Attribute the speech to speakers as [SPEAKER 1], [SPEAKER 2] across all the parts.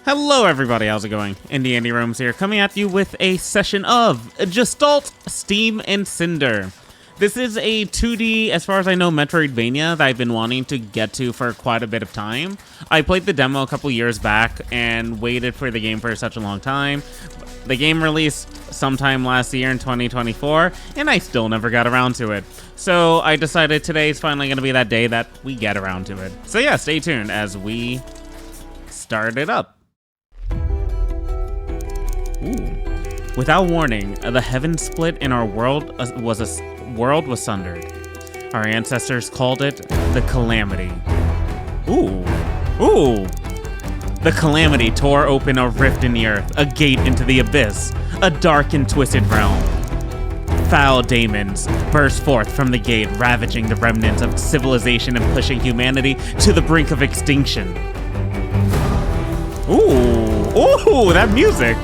[SPEAKER 1] Hello everybody, how's it going? Andy Romes here, coming at you with a session of Gestalt, Steam, and Cinder. This is a 2D, as far as I know, Metroidvania that I've been wanting to get to for quite a bit of time. I played the demo a couple years back and waited for the game for such a long time. The game released sometime last year in 2024, and I still never got around to it. So I decided today is finally going to be that day that we get around to it. So yeah, stay tuned as we start it up. Ooh. Without warning, the heavens split and our world was sundered. Our ancestors called it the Calamity. Ooh. The Calamity tore open a rift in the earth, a gate into the abyss, a dark and twisted realm. Foul demons burst forth from the gate, ravaging the remnants of civilization and pushing humanity to the brink of extinction. Ooh, that music!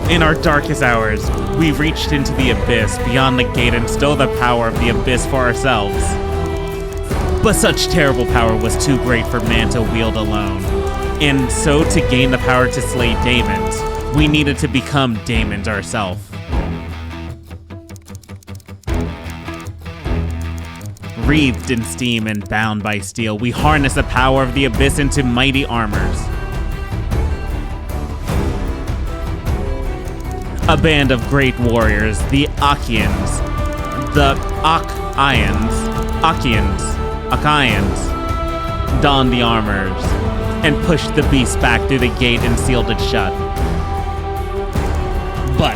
[SPEAKER 1] In our darkest hours, we reached into the abyss beyond the gate and stole the power of the abyss for ourselves. But such terrible power was too great for man to wield alone. And so to gain the power to slay demons, we needed to become demons ourselves. Wreathed in steam and bound by steel, we harness the power of the abyss into mighty armors. A band of great warriors, the Achaeans, donned the armors and pushed the beast back through the gate and sealed it shut. But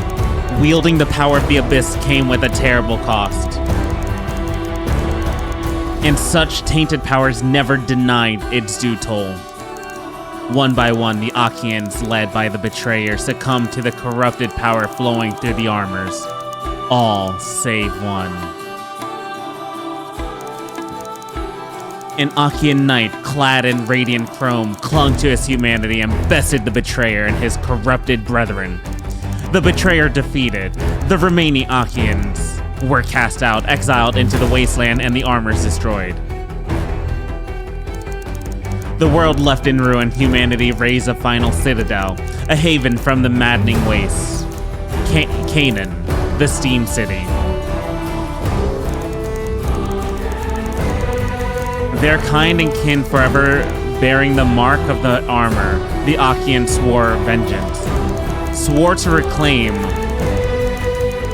[SPEAKER 1] wielding the power of the abyss came with a terrible cost. And such tainted powers never denied its due toll. One by one, the Achaeans, led by the betrayer, succumbed to the corrupted power flowing through the armors. All save one. An Achaean knight, clad in radiant chrome, clung to his humanity and bested the betrayer and his corrupted brethren. The betrayer defeated. The remaining Achaeans were cast out, exiled into the wasteland, and the armors destroyed. The world left in ruin, humanity raised a final citadel, a haven from the maddening wastes. Canaan, the Steam City. Their kind and kin forever bearing the mark of the armor, the Achaeans swore vengeance. Swore to reclaim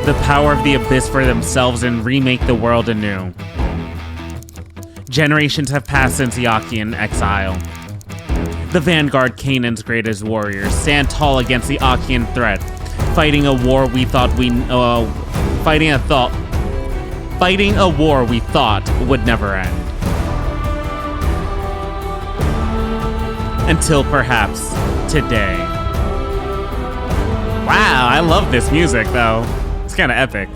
[SPEAKER 1] the power of the abyss for themselves and remake the world anew. Generations have passed since the Achaean exile. The vanguard, Canaan's greatest warriors, stand tall against the Achaean threat, fighting a war we thought would never end. Until perhaps today. Wow, I love this music though. It's kind of epic.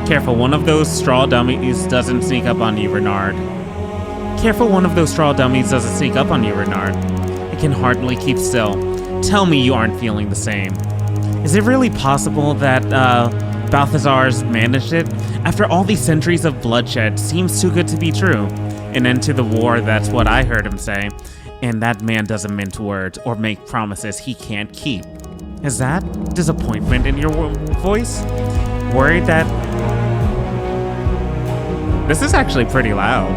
[SPEAKER 1] Careful, one of those straw dummies doesn't sneak up on you, Renard. Careful, one of those straw dummies doesn't sneak up on you, Renard. I can hardly keep still. Tell me you aren't feeling the same. Is it really possible that, Balthazar's managed it? After all these centuries of bloodshed, seems too good to be true. An end to the war, that's what I heard him say. And that man doesn't mince words or make promises he can't keep. Is that disappointment in your voice? Worried that... This is actually pretty loud.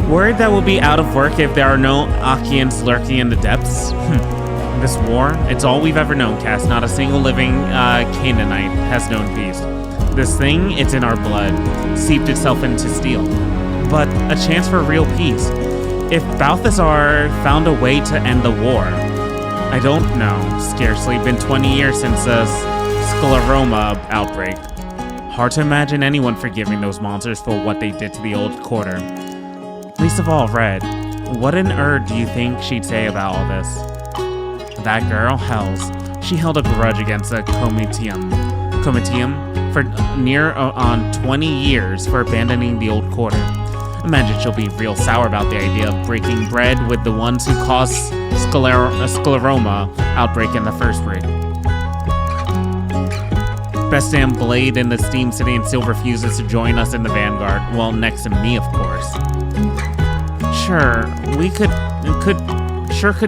[SPEAKER 1] Worried that we'll be out of work if there are no Achaeans lurking in the depths? This war, it's all we've ever known, Cass. Not a single living Canaanite has known peace. This thing, it's in our blood, seeped itself into steel. But a chance for real peace. If Balthazar found a way to end the war, I don't know. Scarcely been 20 years since the scleroma outbreak. Hard to imagine anyone forgiving those monsters for what they did to the old quarter. Least of all, Red. What on earth do you think she'd say about all this? That girl, Hells. She held a grudge against the Comitium. for near on 20 years for abandoning the old quarter. Imagine she'll be real sour about the idea of breaking bread with the ones who caused scleroma outbreak in the first break. Best damn blade in the Steam City and still refuses to join us in the Vanguard. Well, next to me, of course. Sure, we could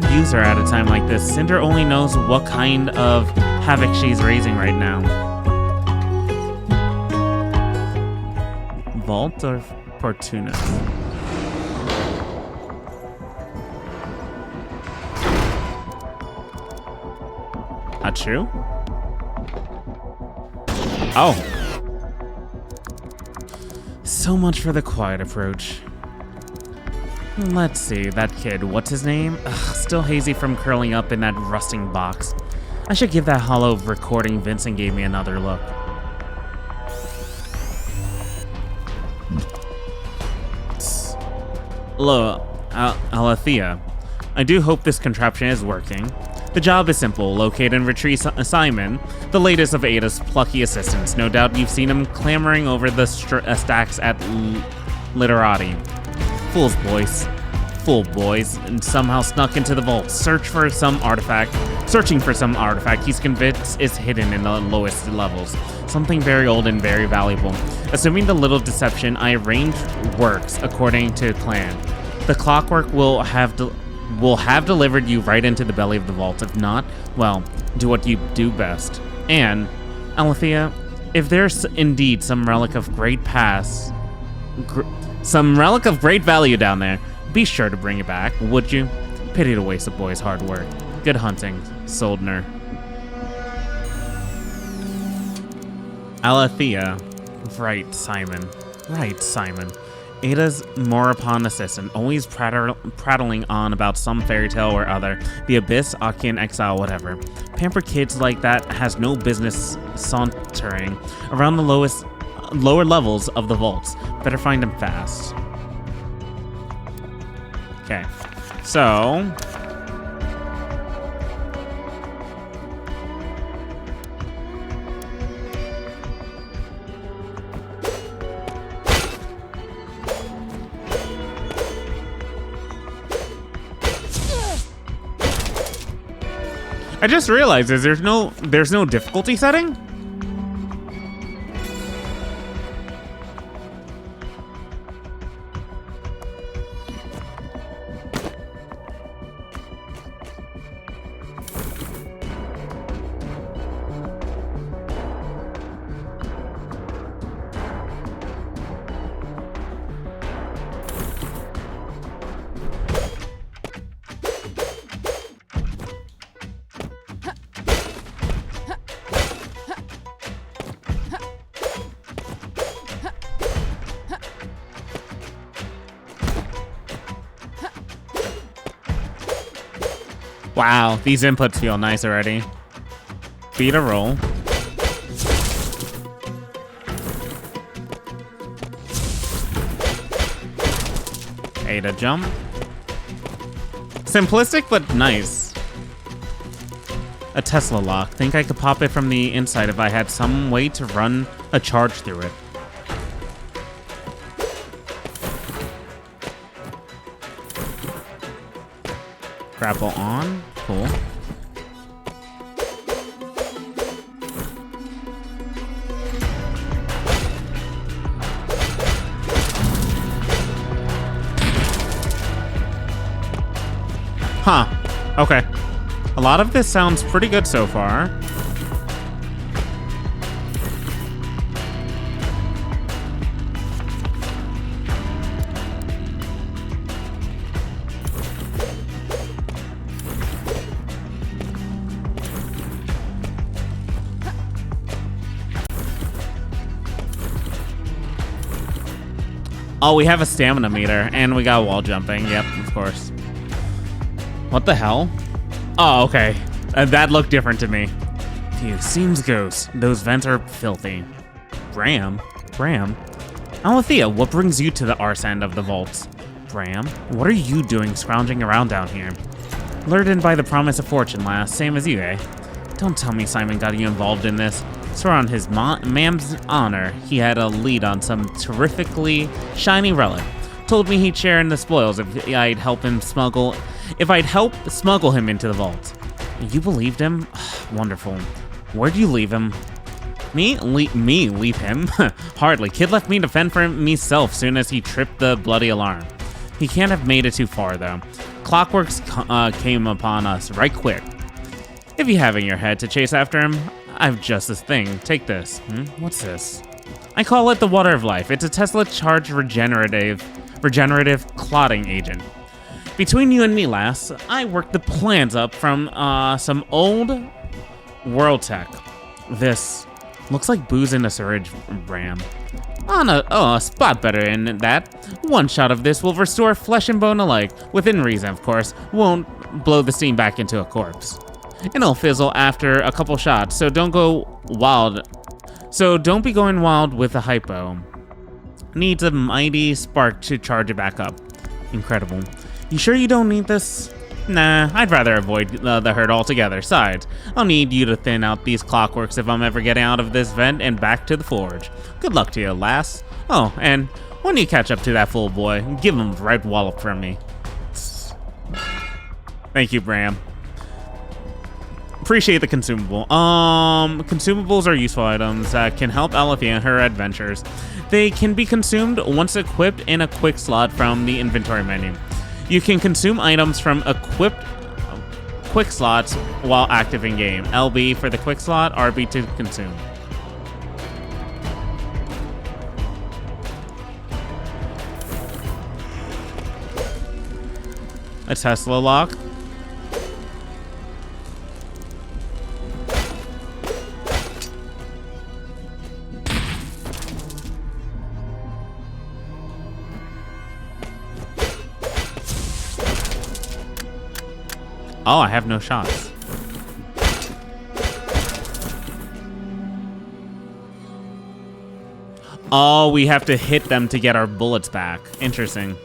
[SPEAKER 1] use her at a time like this. Cinder only knows what kind of havoc she's raising right now. Vault of Portunus. Achoo? Oh. So much for the quiet approach. Let's see, that kid, what's his name? Ugh, still hazy from curling up in that rusting box. I should give that hollow recording Vincent gave me another look. Hello, Alethea. I do hope this contraption is working. The job is simple. Locate and retrieve Simon, the latest of Ada's plucky assistants. No doubt you've seen him clamoring over the stacks at Literati. Fool boys, and somehow snuck into the vault. Searching for some artifact he's convinced is hidden in the lowest levels. Something very old and very valuable. Assuming the little deception I arranged works according to plan, the clockwork will have delivered you right into the belly of the vault. If not, well, do what you do best. And, Alethea, if there's indeed some relic of great value down there, be sure to bring it back, would you? Pity to waste a boy's hard work. Good hunting, Soldner. Alethea. Right, Simon. Ada's Morapon assistant, always prattling on about some fairy tale or other, the abyss, Achaean exile, whatever. Pampered kids like that has no business sauntering around the lower levels of the vaults. Better find them fast. Okay, so... I just realized there's no difficulty setting? Wow, these inputs feel nice already. Beat a roll. Ada jump. Simplistic, but nice. A Tesla lock. Think I could pop it from the inside if I had some way to run a charge through it. Grapple on. Cool. Huh. Okay. A lot of this sounds pretty good so far. Oh, we have a stamina meter, and we got wall jumping. Yep, of course. What the hell? Oh, okay. That looked different to me. Phew, seems ghost. Those vents are filthy. Bram? Alethea, what brings you to the arse end of the vaults? Bram, what are you doing scrounging around down here? Lured in by the promise of fortune, lass. Same as you, eh? Don't tell me Simon got you involved in this. So on his mam's honor, he had a lead on some terrifically shiny relic. Told me he'd share in the spoils if I'd help smuggle him into the vault. You believed him? Wonderful. Where'd you leave him? Me leave him? Hardly. Kid left me to fend for meself soon as he tripped the bloody alarm. He can't have made it too far, though. Clockworks came upon us right quick. If you have in your head to chase after him, I've just this thing. Take this. What's this? I call it the Water of Life. It's a Tesla-charged regenerative clotting agent. Between you and me, lass, I worked the plans up from some old world tech. This looks like booze in a syringe, Bram. A spot better in that. One shot of this will restore flesh and bone alike, within reason, of course. Won't blow the steam back into a corpse. It'll fizzle after a couple shots, so don't go wild. So don't be going wild with the hypo. Needs a mighty spark to charge it back up. Incredible. You sure you don't need this? Nah, I'd rather avoid the herd altogether. Besides, I'll need you to thin out these clockworks if I'm ever getting out of this vent and back to the forge. Good luck to you, lass. Oh, and when you catch up to that fool boy, give him the right wallop from me. Thank you, Bram. Appreciate the consumable. Consumables are useful items that can help Alethea in her adventures. They can be consumed once equipped in a quick slot from the inventory menu. You can consume items from equipped quick slots while active in game. LB for the quick slot, RB to consume. A Tesla lock. Oh, I have no shots. Oh, we have to hit them to get our bullets back. Interesting.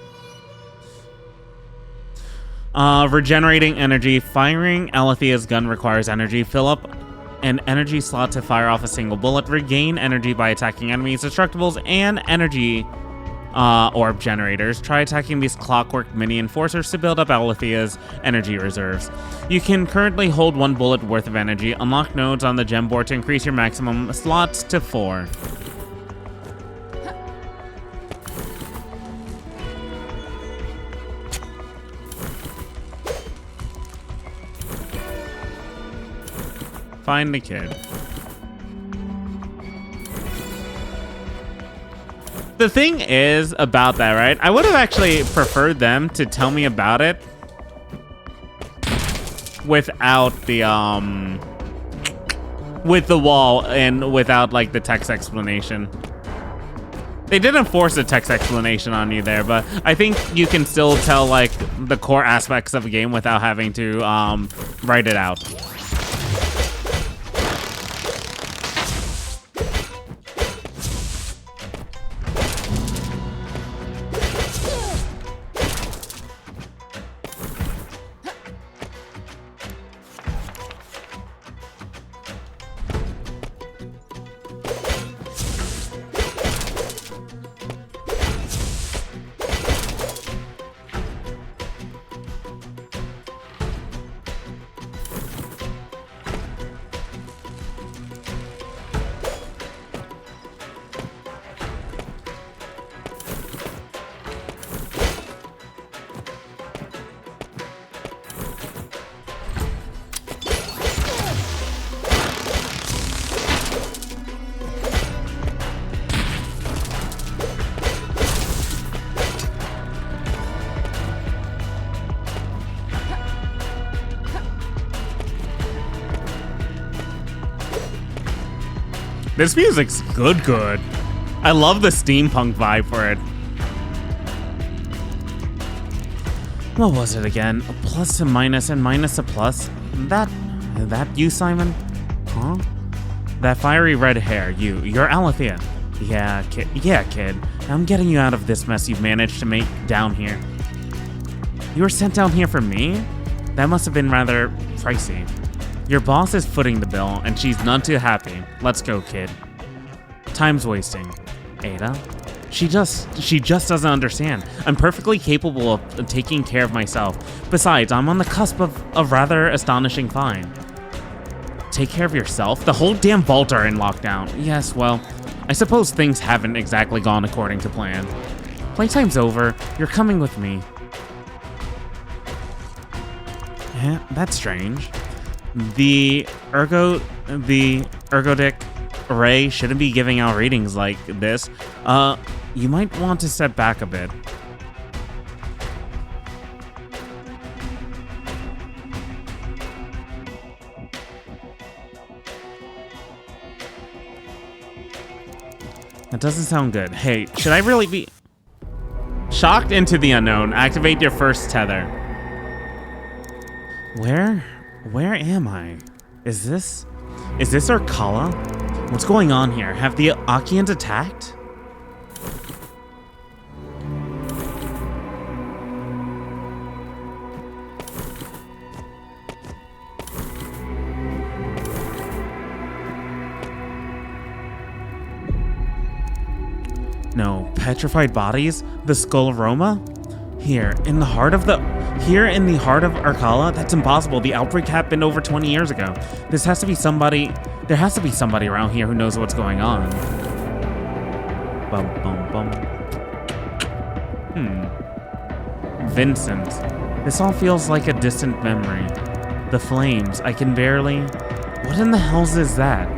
[SPEAKER 1] Regenerating energy. Firing Alethea's gun requires energy. Fill up an energy slot to fire off a single bullet. Regain energy by attacking enemies, destructibles, and energy orb generators. Try attacking these clockwork mini enforcers to build up Alethea's energy reserves. You can currently hold 1 bullet worth of energy. Unlock nodes on the gem board to increase your maximum slots to 4. Find the kid. The thing is about that, right? I would have actually preferred them to tell me about it without the with the wall and without like the text explanation. They didn't force a text explanation on you there, but I think you can still tell like the core aspects of a game without having to write it out. This music's good. I love the steampunk vibe for it. What was it again? A plus to minus and minus to plus? That you, Simon? Huh? That fiery red hair, you're Alethea. Yeah, kid. I'm getting you out of this mess you've managed to make down here. You were sent down here for me? That must have been rather pricey. Your boss is footing the bill, and she's none too happy. Let's go, kid. Time's wasting. Ada? She just doesn't understand. I'm perfectly capable of taking care of myself. Besides, I'm on the cusp of a rather astonishing find. Take care of yourself? The whole damn vault are in lockdown. Yes, well, I suppose things haven't exactly gone according to plan. Playtime's over. You're coming with me. Yeah, that's strange. The ergodic array shouldn't be giving out readings like this. You might want to step back a bit. That doesn't sound good. Hey, should I really be... Shocked into the unknown. Activate your first tether. Where am I? Is this Urkala? What's going on here? Have the Achians attacked? No, petrified bodies? The skull aroma? Here in the heart of Urkala? That's impossible. The outbreak happened over 20 years ago. There has to be somebody around here who knows what's going on. Bum bum bum. Vincent. This all feels like a distant memory. The flames, I can barely... What in the hells is that?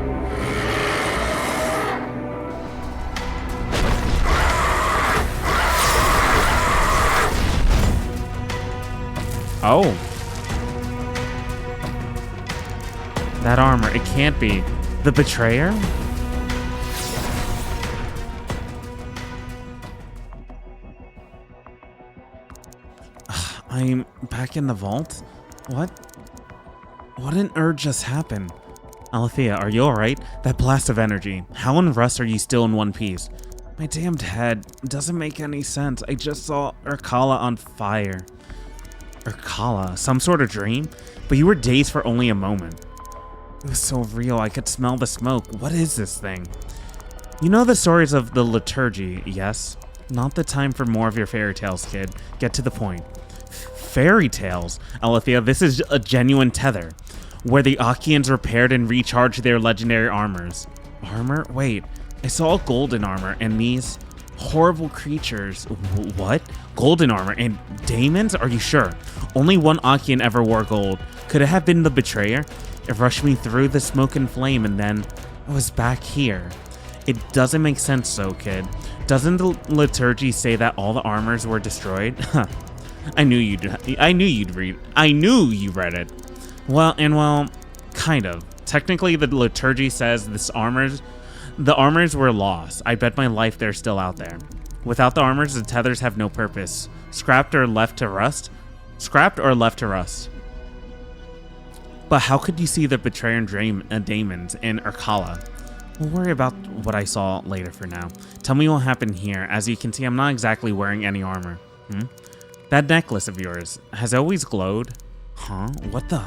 [SPEAKER 1] Oh. That armor, it can't be. The betrayer? I'm back in the vault? What an urge just happened? Alethea, are you alright? That blast of energy. How in Rust are you still in one piece? My damned head doesn't make any sense. I just saw Urkala on fire. Urkala? Some sort of dream? But you were dazed for only a moment. It was so real, I could smell the smoke. What is this thing? You know the stories of the liturgy, yes? Not the time for more of your fairy tales, kid. Get to the point. Fairy tales? Alethea, this is a genuine tether, where the Achians repaired and recharged their legendary armors. Armor? Wait, I saw golden armor, and these horrible creatures. What? Golden armor and daemons? Are you sure? Only one Achian ever wore gold. Could it have been the betrayer? It rushed me through the smoke and flame, and then I was back here. It doesn't make sense though, kid. Doesn't the liturgy say that all the armors were destroyed? I knew you read it. Well, kind of. Technically, the liturgy says the armors were lost. I bet my life they're still out there. Without the armors, the tethers have no purpose. Scrapped or left to rust? But how could you see the betrayer and daemons in Urkala? We'll worry about what I saw later for now. Tell me what happened here. As you can see, I'm not exactly wearing any armor. That necklace of yours has always glowed. Huh? What the?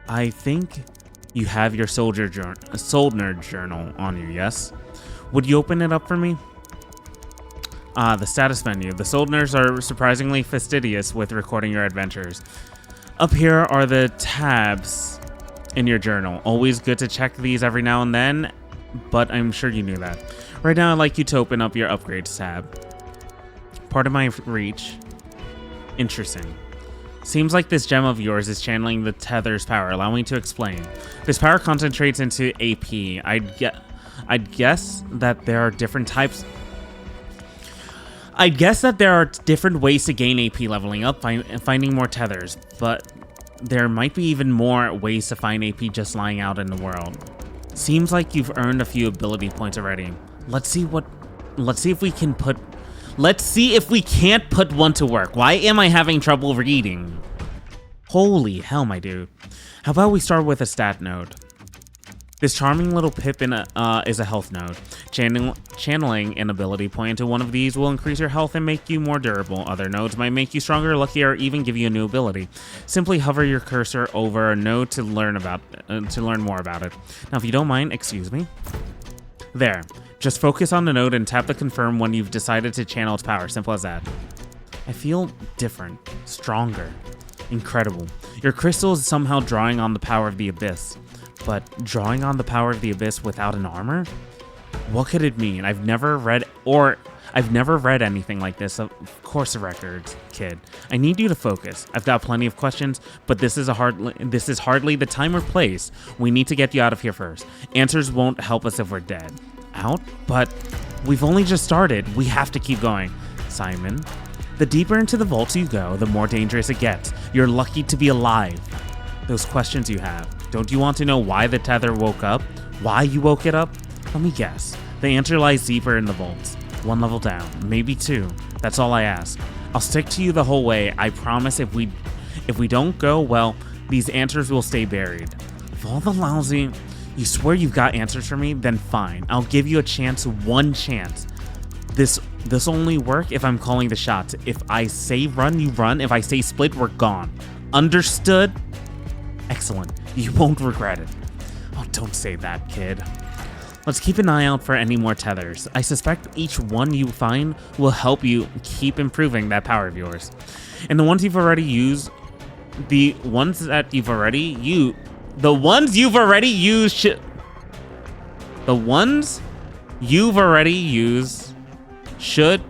[SPEAKER 1] I think you have your soldier journal on you, yes? Would you open it up for me? The status menu. The Soldners are surprisingly fastidious with recording your adventures. Up here are the tabs in your journal. Always good to check these every now and then, but I'm sure you knew that. Right now, I'd like you to open up your upgrades tab. Part of my reach. Interesting. Seems like this gem of yours is channeling the tether's power. Allow me to explain. This power concentrates into AP. I'd guess that there are different types. I guess that there are different ways to gain AP leveling up, finding more tethers, but there might be even more ways to find AP just lying out in the world. Seems like you've earned a few ability points already. Let's see if we can't put one to work. Why am I having trouble reading? Holy hell, my dude. How about we start with a stat node? This charming little Pippin is a health node. Channeling an ability point into one of these will increase your health and make you more durable. Other nodes might make you stronger, luckier, or even give you a new ability. Simply hover your cursor over a node to learn more about it. Now, if you don't mind, excuse me. There. Just focus on the node and tap the confirm when you've decided to channel its power. Simple as that. I feel different, stronger, incredible. Your crystal is somehow drawing on the power of the abyss. But drawing on the power of the abyss without an armor? What could it mean? I've never read anything like this. Of course, a record, kid. I need you to focus. I've got plenty of questions, but this is hardly the time or place. We need to get you out of here first. Answers won't help us if we're dead. Out? But we've only just started. We have to keep going. Simon, the deeper into the vaults you go, the more dangerous it gets. You're lucky to be alive. Those questions you have. Don't you want to know why the tether woke up? Why you woke it up? Let me guess. The answer lies deeper in the vaults. 1 level down, maybe 2. That's all I ask. I'll stick to you the whole way. I promise if we don't go, well, these answers will stay buried. If all the lousy... You swear you've got answers for me? Then fine. I'll give you a chance, 1 chance. This only work if I'm calling the shots. If I say run, you run. If I say split, we're gone. Understood? Excellent. You won't regret it. Oh, don't say that, kid. Let's keep an eye out for any more tethers. I suspect each one you find will help you keep improving that power of yours. And the ones you've already used should...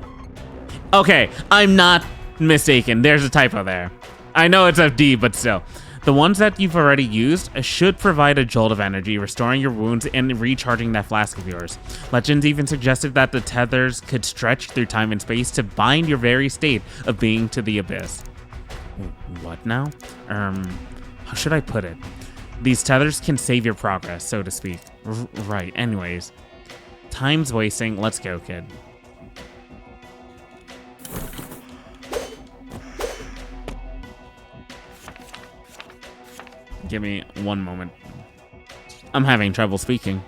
[SPEAKER 1] Okay, I'm not mistaken. There's a typo there. I know it's a D, but still. The ones that you've already used should provide a jolt of energy, restoring your wounds and recharging that flask of yours. Legends even suggested that the tethers could stretch through time and space to bind your very state of being to the abyss. What now? How should I put it? These tethers can save your progress, so to speak. Right, anyways. Time's wasting. Let's go, kid. Give me 1 moment. I'm having trouble speaking.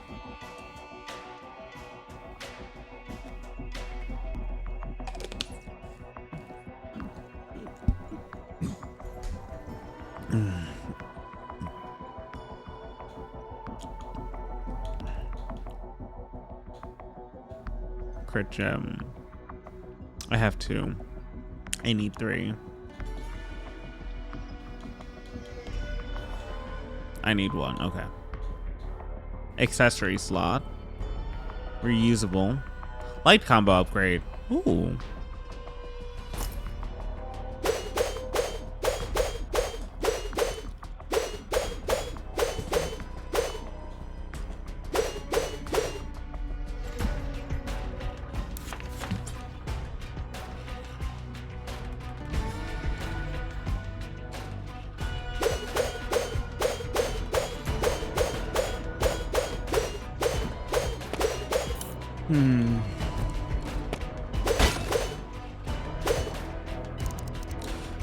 [SPEAKER 1] Crit gem. I have 2. I need 3. I need 1, okay. Accessory slot. Reusable. Light combo upgrade. Ooh.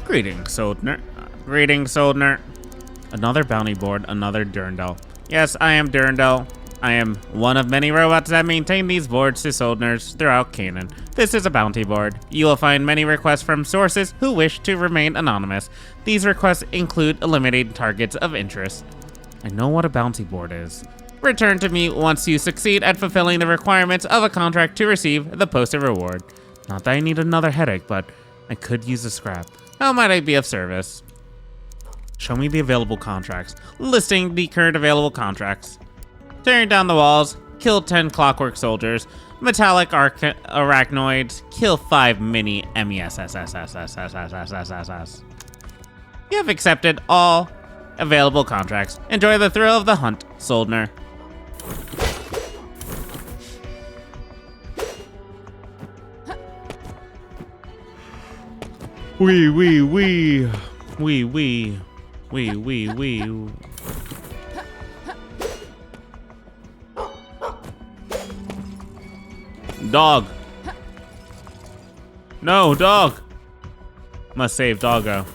[SPEAKER 1] Greetings, Soldner. Greetings, Soldner. Another bounty board, another Durandal. Yes, I am Durandal. I am one of many robots that maintain these boards to Soldners throughout Canaan. This is a bounty board. You will find many requests from sources who wish to remain anonymous. These requests include eliminating targets of interest. I know what a bounty board is. Return to me once you succeed at fulfilling the requirements of a contract to receive the posted reward. Not that I need another headache, but I could use a scrap. How might I be of service? Show me the available contracts. Listing the current available contracts. Tearing down the walls. Kill 10 clockwork soldiers. Metallic arachnoids. Kill 5 mini MESSSSSSSSSSS. You have accepted all available contracts. Enjoy the thrill of the hunt, Soldner. Wee. Dog. No, dog. Must save doggo.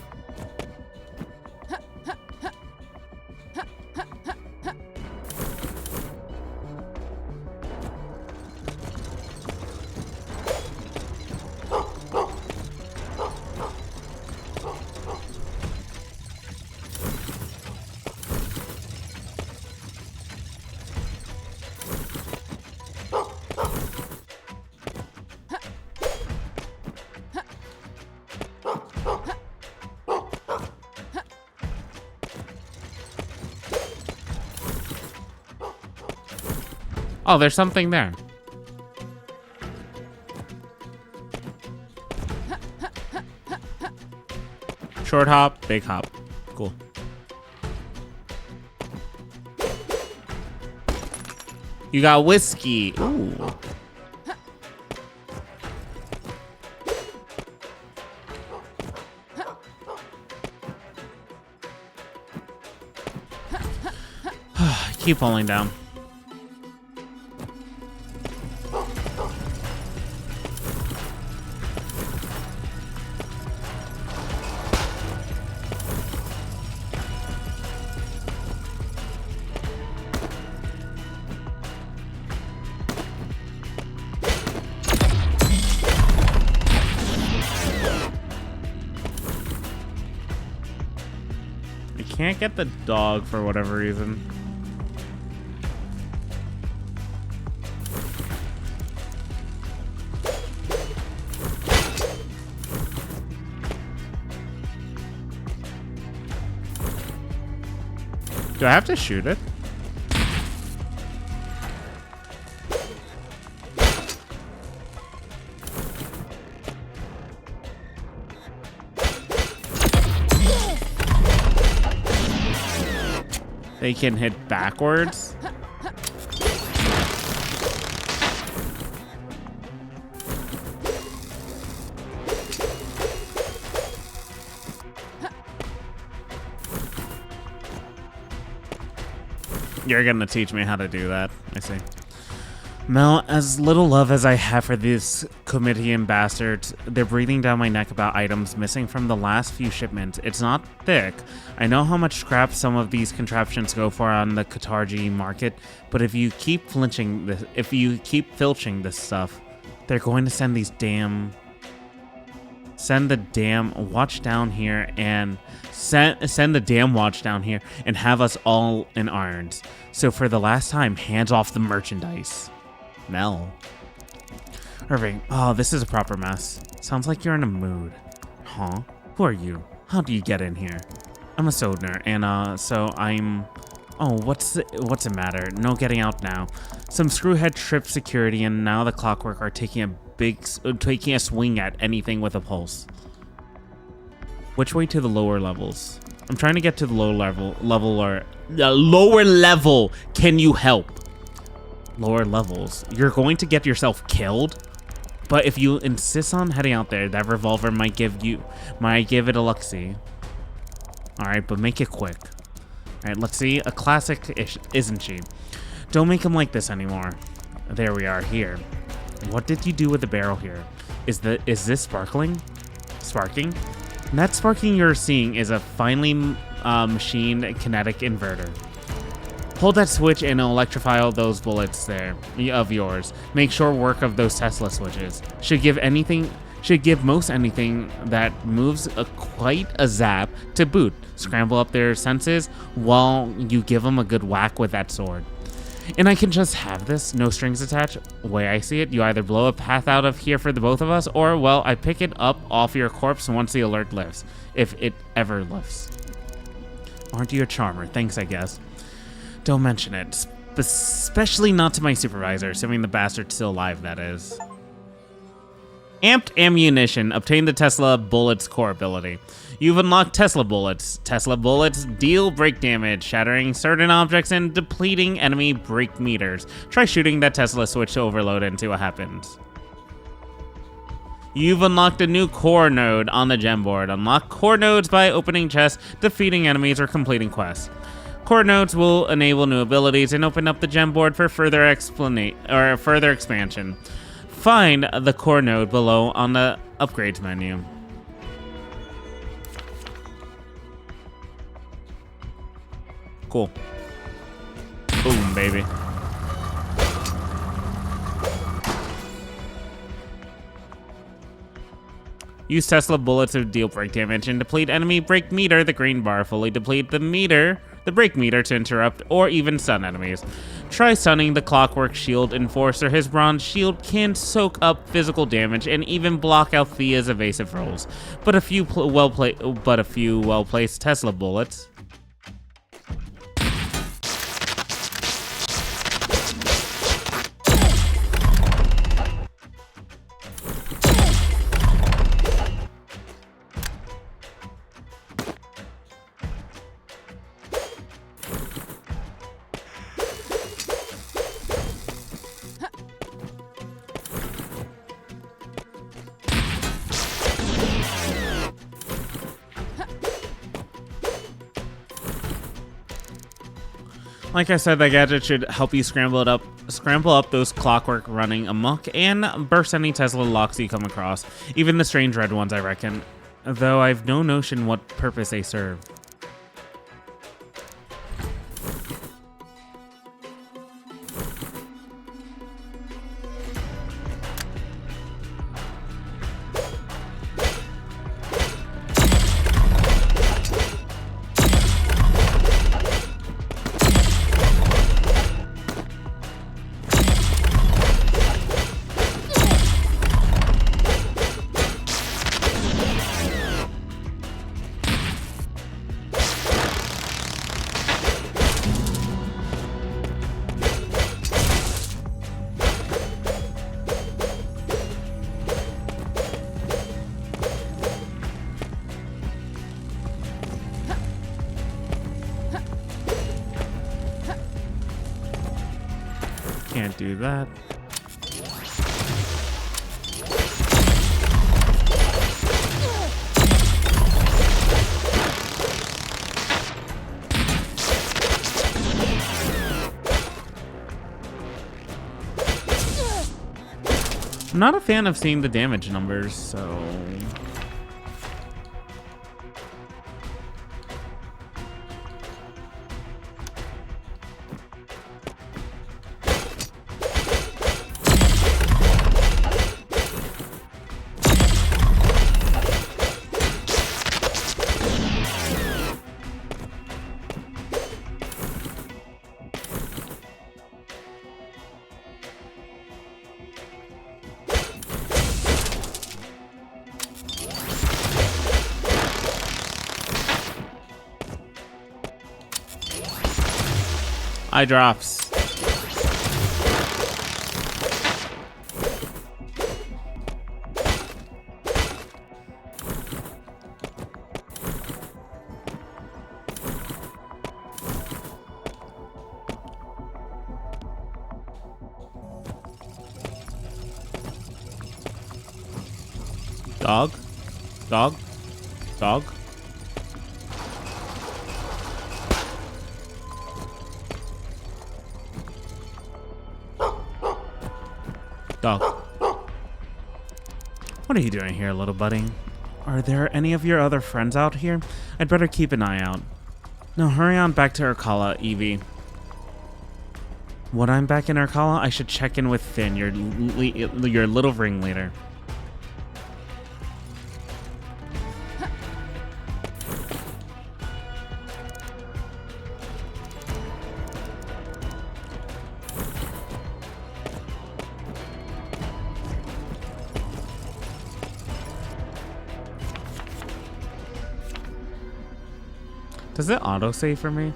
[SPEAKER 1] Oh, there's something there. Short hop, big hop. Cool. You got whiskey. Ooh. Keep pulling down. I can't get the dog for whatever reason. Do I have to shoot it? They can hit backwards. You're gonna teach me how to do that. I see. Mel, as little love as I have for these Comitian bastards, they're breathing down my neck about items missing from the last few shipments. It's not thick. I know how much scrap some of these contraptions go for on the Katarji market, but if you keep filching this stuff, they're going to send the damn watch down here and send the damn watch down here and have us all in irons. So for the last time, hands off the merchandise. Mel. Irving, oh, this is a proper mess. Sounds like you're in a mood. Huh? Who are you? How do you get in here? I'm a Sodner, and so I'm... Oh, what's the matter? No getting out now. Some screwhead tripped security, and now the Clockwork are taking a swing at anything with a pulse. Which way to the lower levels? I'm trying to get to the lower level. Can you help? Lower levels. You're going to get yourself killed. But if you insist on heading out there, that revolver might give it a look-see. Alright, but make it quick. Alright, let's see. A classic, isn't she? Don't make him like this anymore. There we are, here. What did you do with the barrel here? Is this sparking? That sparking you're seeing is a finely machined kinetic inverter. Hold that switch and electrify those bullets there of yours. Make sure work of those Tesla switches. Should give most anything that moves quite a zap to boot. Scramble up their senses while you give them a good whack with that sword. And I can just have this, no strings attached. Way I see it, you either blow a path out of here for the both of us, or, well, I pick it up off your corpse once the alert lifts. If it ever lifts. Aren't you a charmer? Thanks, I guess. Don't mention it. Especially not to my supervisor, assuming the bastard's still alive, that is. Amped ammunition. Obtain the Tesla Bullet's core ability. You've unlocked Tesla Bullets. Tesla Bullets deal break damage, shattering certain objects and depleting enemy break meters. Try shooting that Tesla switch to overload and see what happens. You've unlocked a new core node on the gem board. Unlock core nodes by opening chests, defeating enemies, or completing quests. Core nodes will enable new abilities and open up the gem board for further expansion. Find the core node below on the upgrades menu. Cool. Boom, baby. Use Tesla Bullets to deal break damage and deplete enemy break meter, the green bar. Fully deplete the break meter to interrupt or even stun enemies. Try stunning the Clockwork Shield Enforcer. His bronze shield can soak up physical damage and even block out Thea's evasive rolls. But a few well-placed Tesla bullets. Like I said, that gadget should help you scramble up those clockwork running amok and burst any Tesla locks you come across. Even the strange red ones, I reckon. Though I've no notion what purpose they serve. Can't do that. I'm not a fan of seeing the damage numbers, so... Eye drops. Dog? Dog? Dog? Dog. What are you doing here, little buddy? Are there any of your other friends out here? I'd better keep an eye out. No, hurry on back to Urkala, Evie. When I'm back in Urkala, I should check in with Finn, your little ringleader. Does it autosave for me?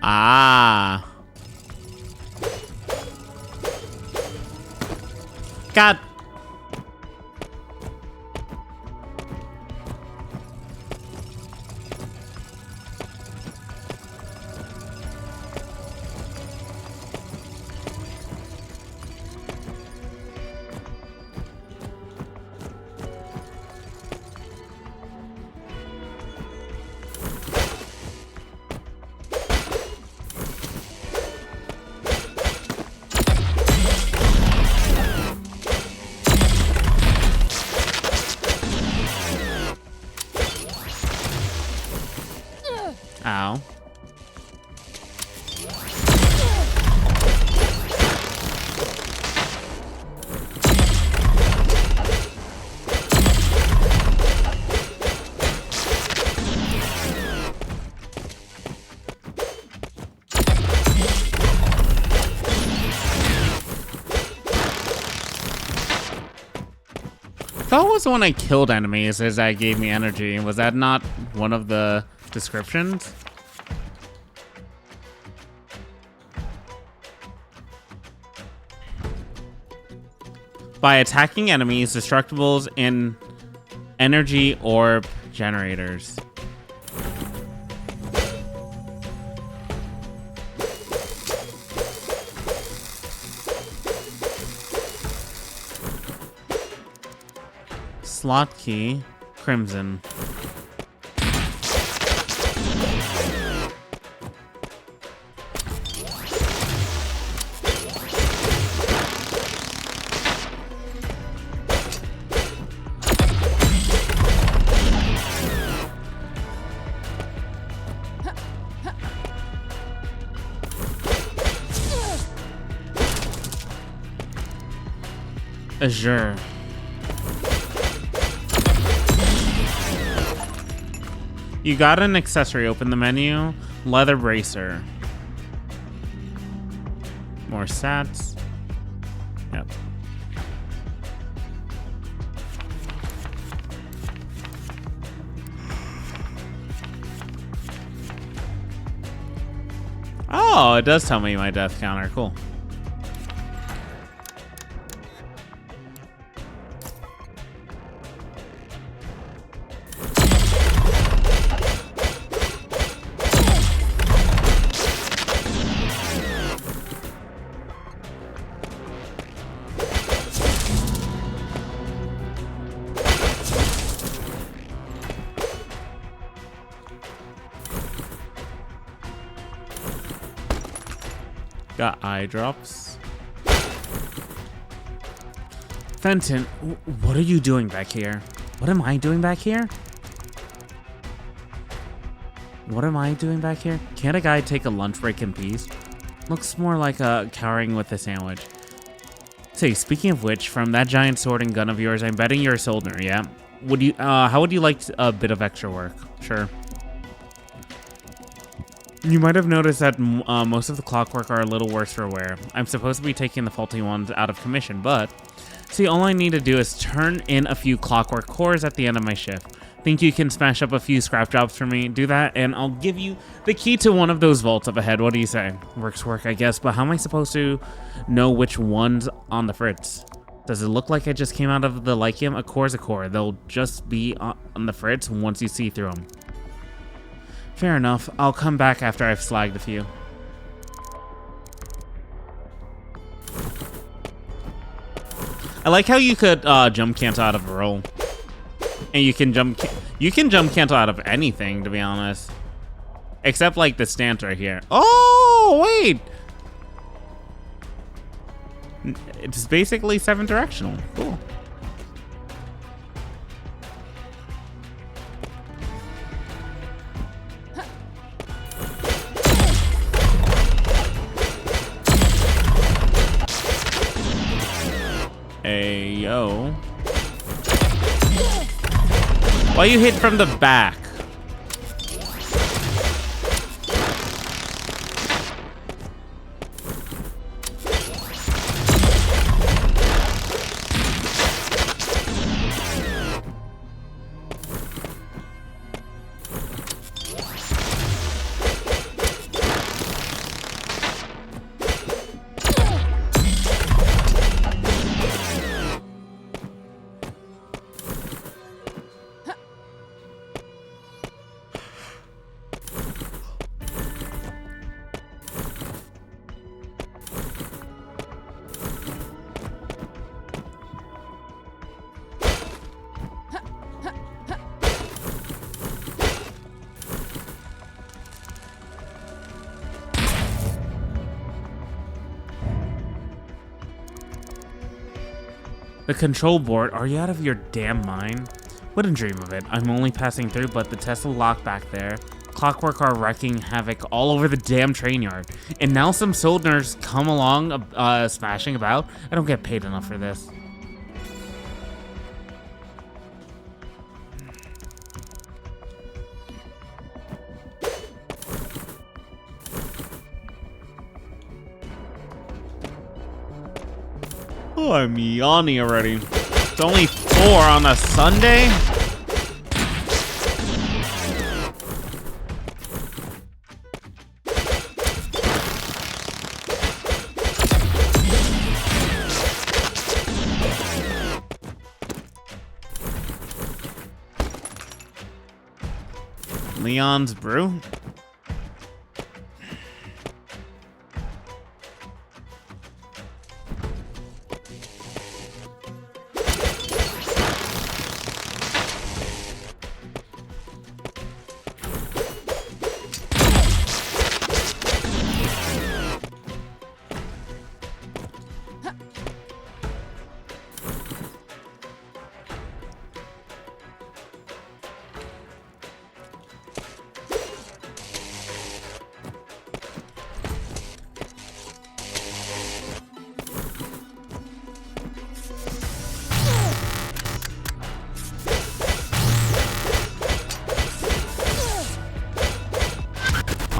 [SPEAKER 1] Ah. God. Ow. That was when I killed enemies as that gave me energy. Was that not one of the descriptions? by attacking enemies, destructibles, and energy orb generators. Slot key, Crimson. Azure. You got an accessory. Open the menu. Leather bracer. More stats. Yep. Oh, it does tell me my death counter. Cool. Got eye drops. Fenton, what are you doing back here? What am I doing back here? What am I doing back here? Can't a guy take a lunch break in peace? Looks more like cowering with a sandwich. Say, speaking of which, from that giant sword and gun of yours, I'm betting you're a Soldner, yeah? Would you? How would you like a bit of extra work? Sure. You might have noticed that most of the clockwork are a little worse for wear. I'm supposed to be taking the faulty ones out of commission, but... See, all I need to do is turn in a few clockwork cores at the end of my shift. Think you can smash up a few scrap jobs for me? Do that, and I'll give you the key to one of those vaults up ahead. What do you say? Work's work, I guess, but how am I supposed to know which one's on the fritz? Does it look like I just came out of the Lyceum? A core's a core. They'll just be on the fritz once you see through them. Fair enough. I'll come back after I've slagged a few. I like how you could jump cancel out of a roll. And you can jump cancel out of anything, to be honest. Except like the stance right here. Oh, wait! It's basically 7 directional. Cool. Ayo. Why you hit from the back? The control board, are you out of your damn mind? Wouldn't dream of it. I'm only passing through, but the Tesla lock back there. Clockwork are wrecking havoc all over the damn train yard. And now some Soldners come along smashing about. I don't get paid enough for this. Oh, I'm yawning already. It's only 4 on a Sunday? Leon's brew.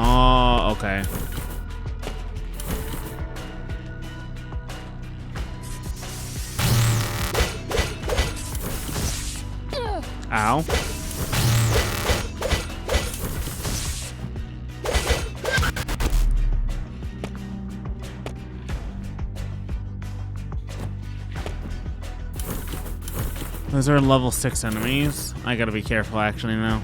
[SPEAKER 1] Oh, okay. Ow. Those are level 6 enemies. I gotta be careful actually now.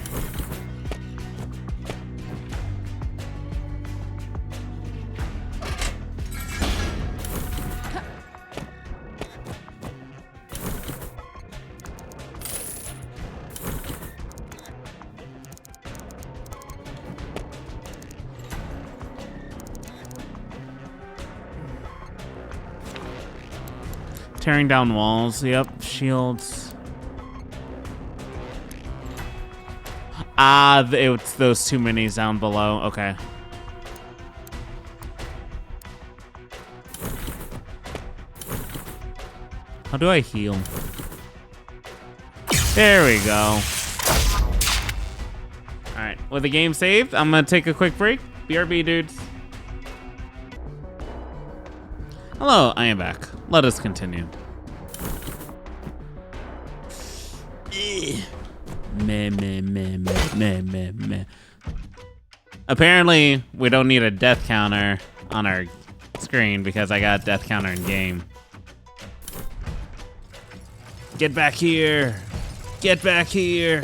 [SPEAKER 1] Tearing down walls. Yep. Shields. Ah, it's those 2 minis down below. Okay. How do I heal? There we go. Alright. With the game saved, I'm gonna take a quick break. BRB, dudes. Hello, I am back. Let us continue. Meh. Apparently, we don't need a death counter on our screen because I got death counter in game. Get back here! Get back here!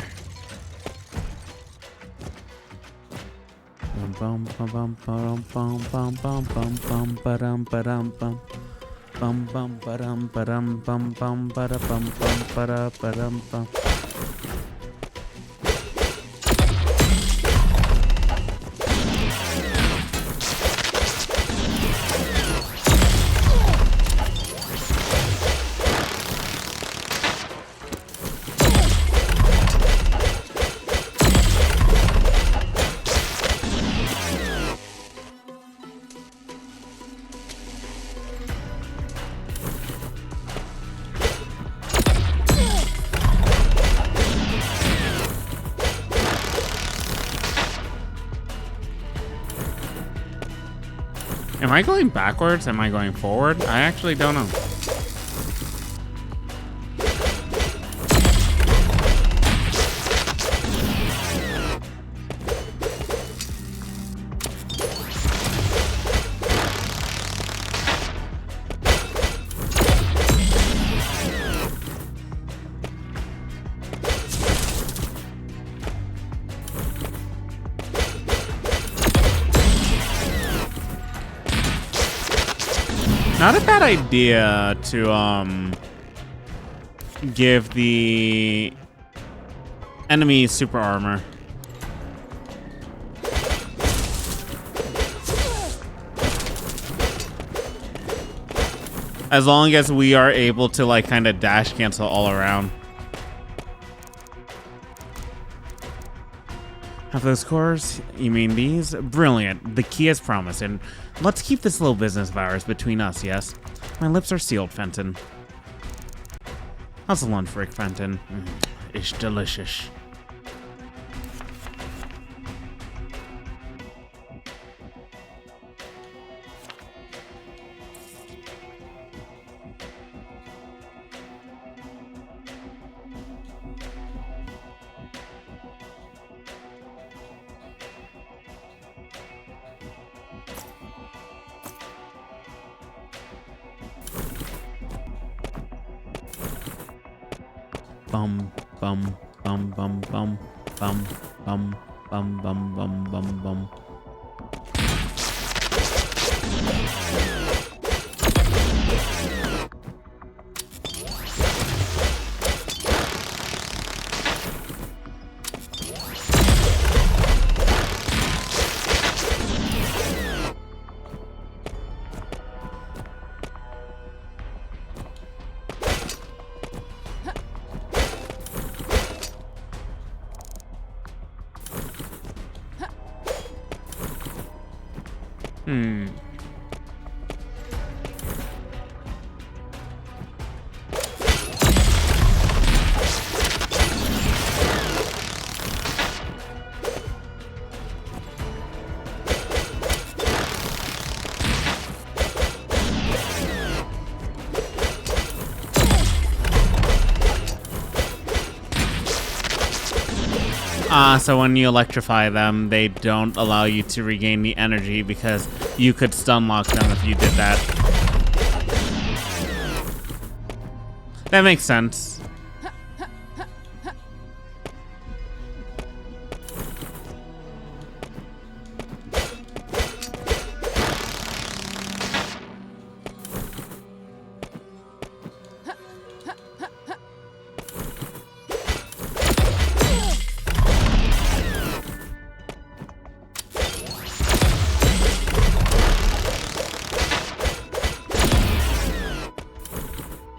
[SPEAKER 1] Am I going backwards? Am I going forward? I actually don't know. Not a bad idea to give the enemy super armor. As long as we are able to like kind of dash cancel all around. Have those cores? You mean these? Brilliant. The key is promised, and let's keep this little business of ours between us, yes? My lips are sealed, Fenton. How's the lunch break, Fenton? It's delicious. Bum, bum, bum, bum, bum, bum, bum, Bum, bum, bum, bum, bum. So when you electrify them, they don't allow you to regain the energy because you could stun lock them if you did that. That makes sense.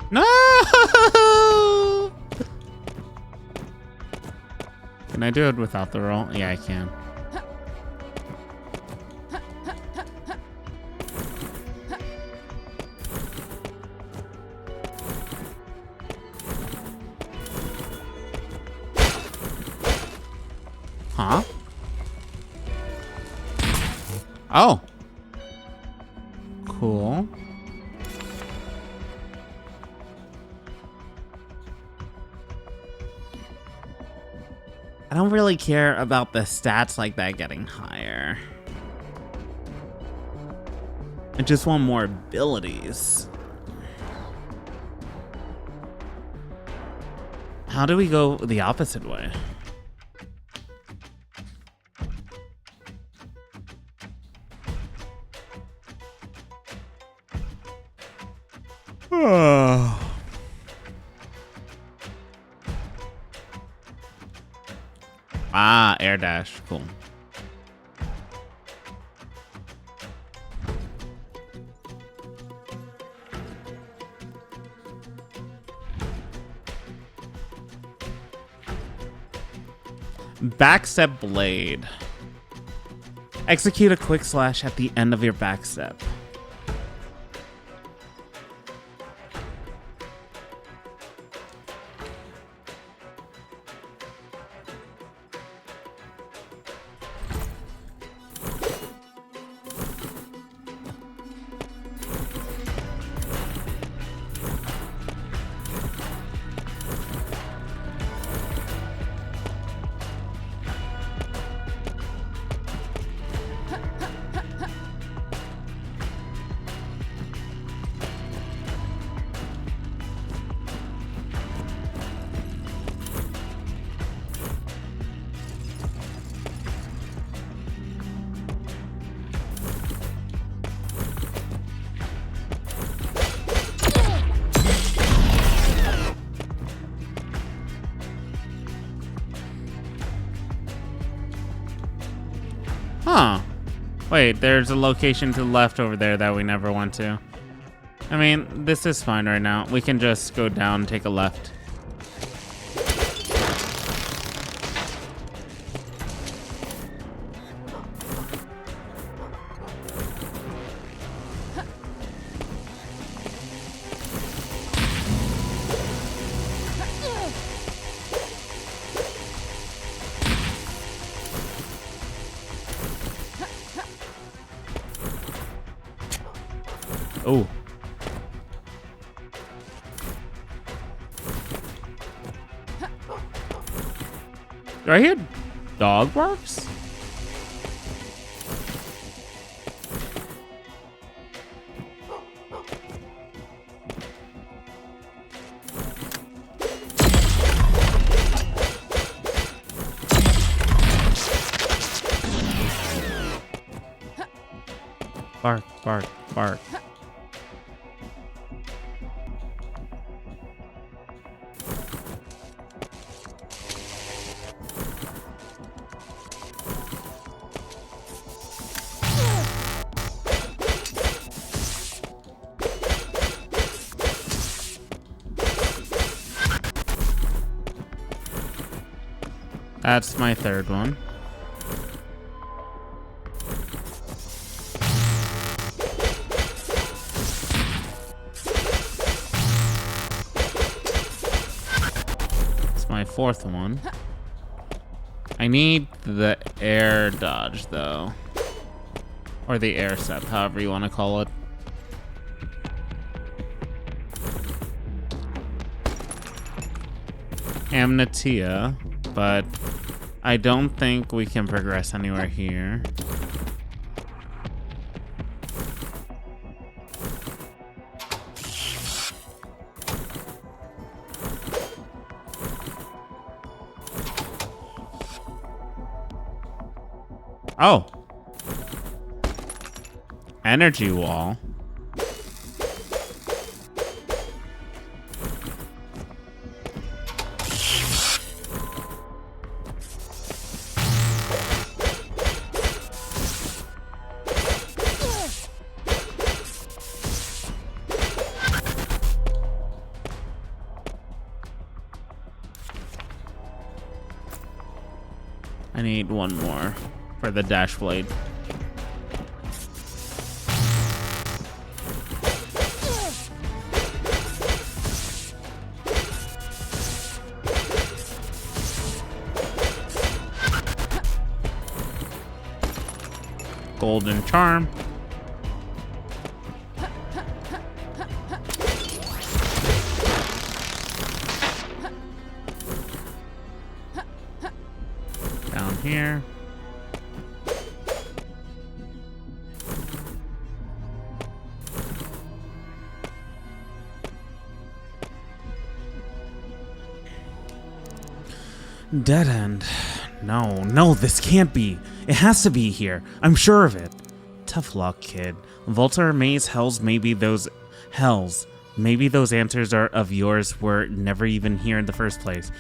[SPEAKER 1] No! Can I do it without the roll? Yeah, I can. Huh? Oh. Cool. I don't really care about the stats like that getting higher. I just want more abilities. How do we go the opposite way? Ah, air dash. Cool. Backstep blade. Execute a quick slash at the end of your backstep. Huh. Wait, there's a location to the left over there that we never went to. I mean, this is fine right now. We can just go down and take a left. Oh. Do I hear dog barks? Bark, bark, bark. That's my third one. It's my fourth one. I need the air dodge, though. Or the air step, however you want to call it. Amnesia, but I don't think we can progress anywhere here. Oh. Energy wall. I need one more for the dash blade. Golden charm. Down here. Dead end. No, this can't be. It has to be here. I'm sure of it. Tough luck, kid. Volta, Maze, Hells, maybe those answers are of yours were never even here in the first place.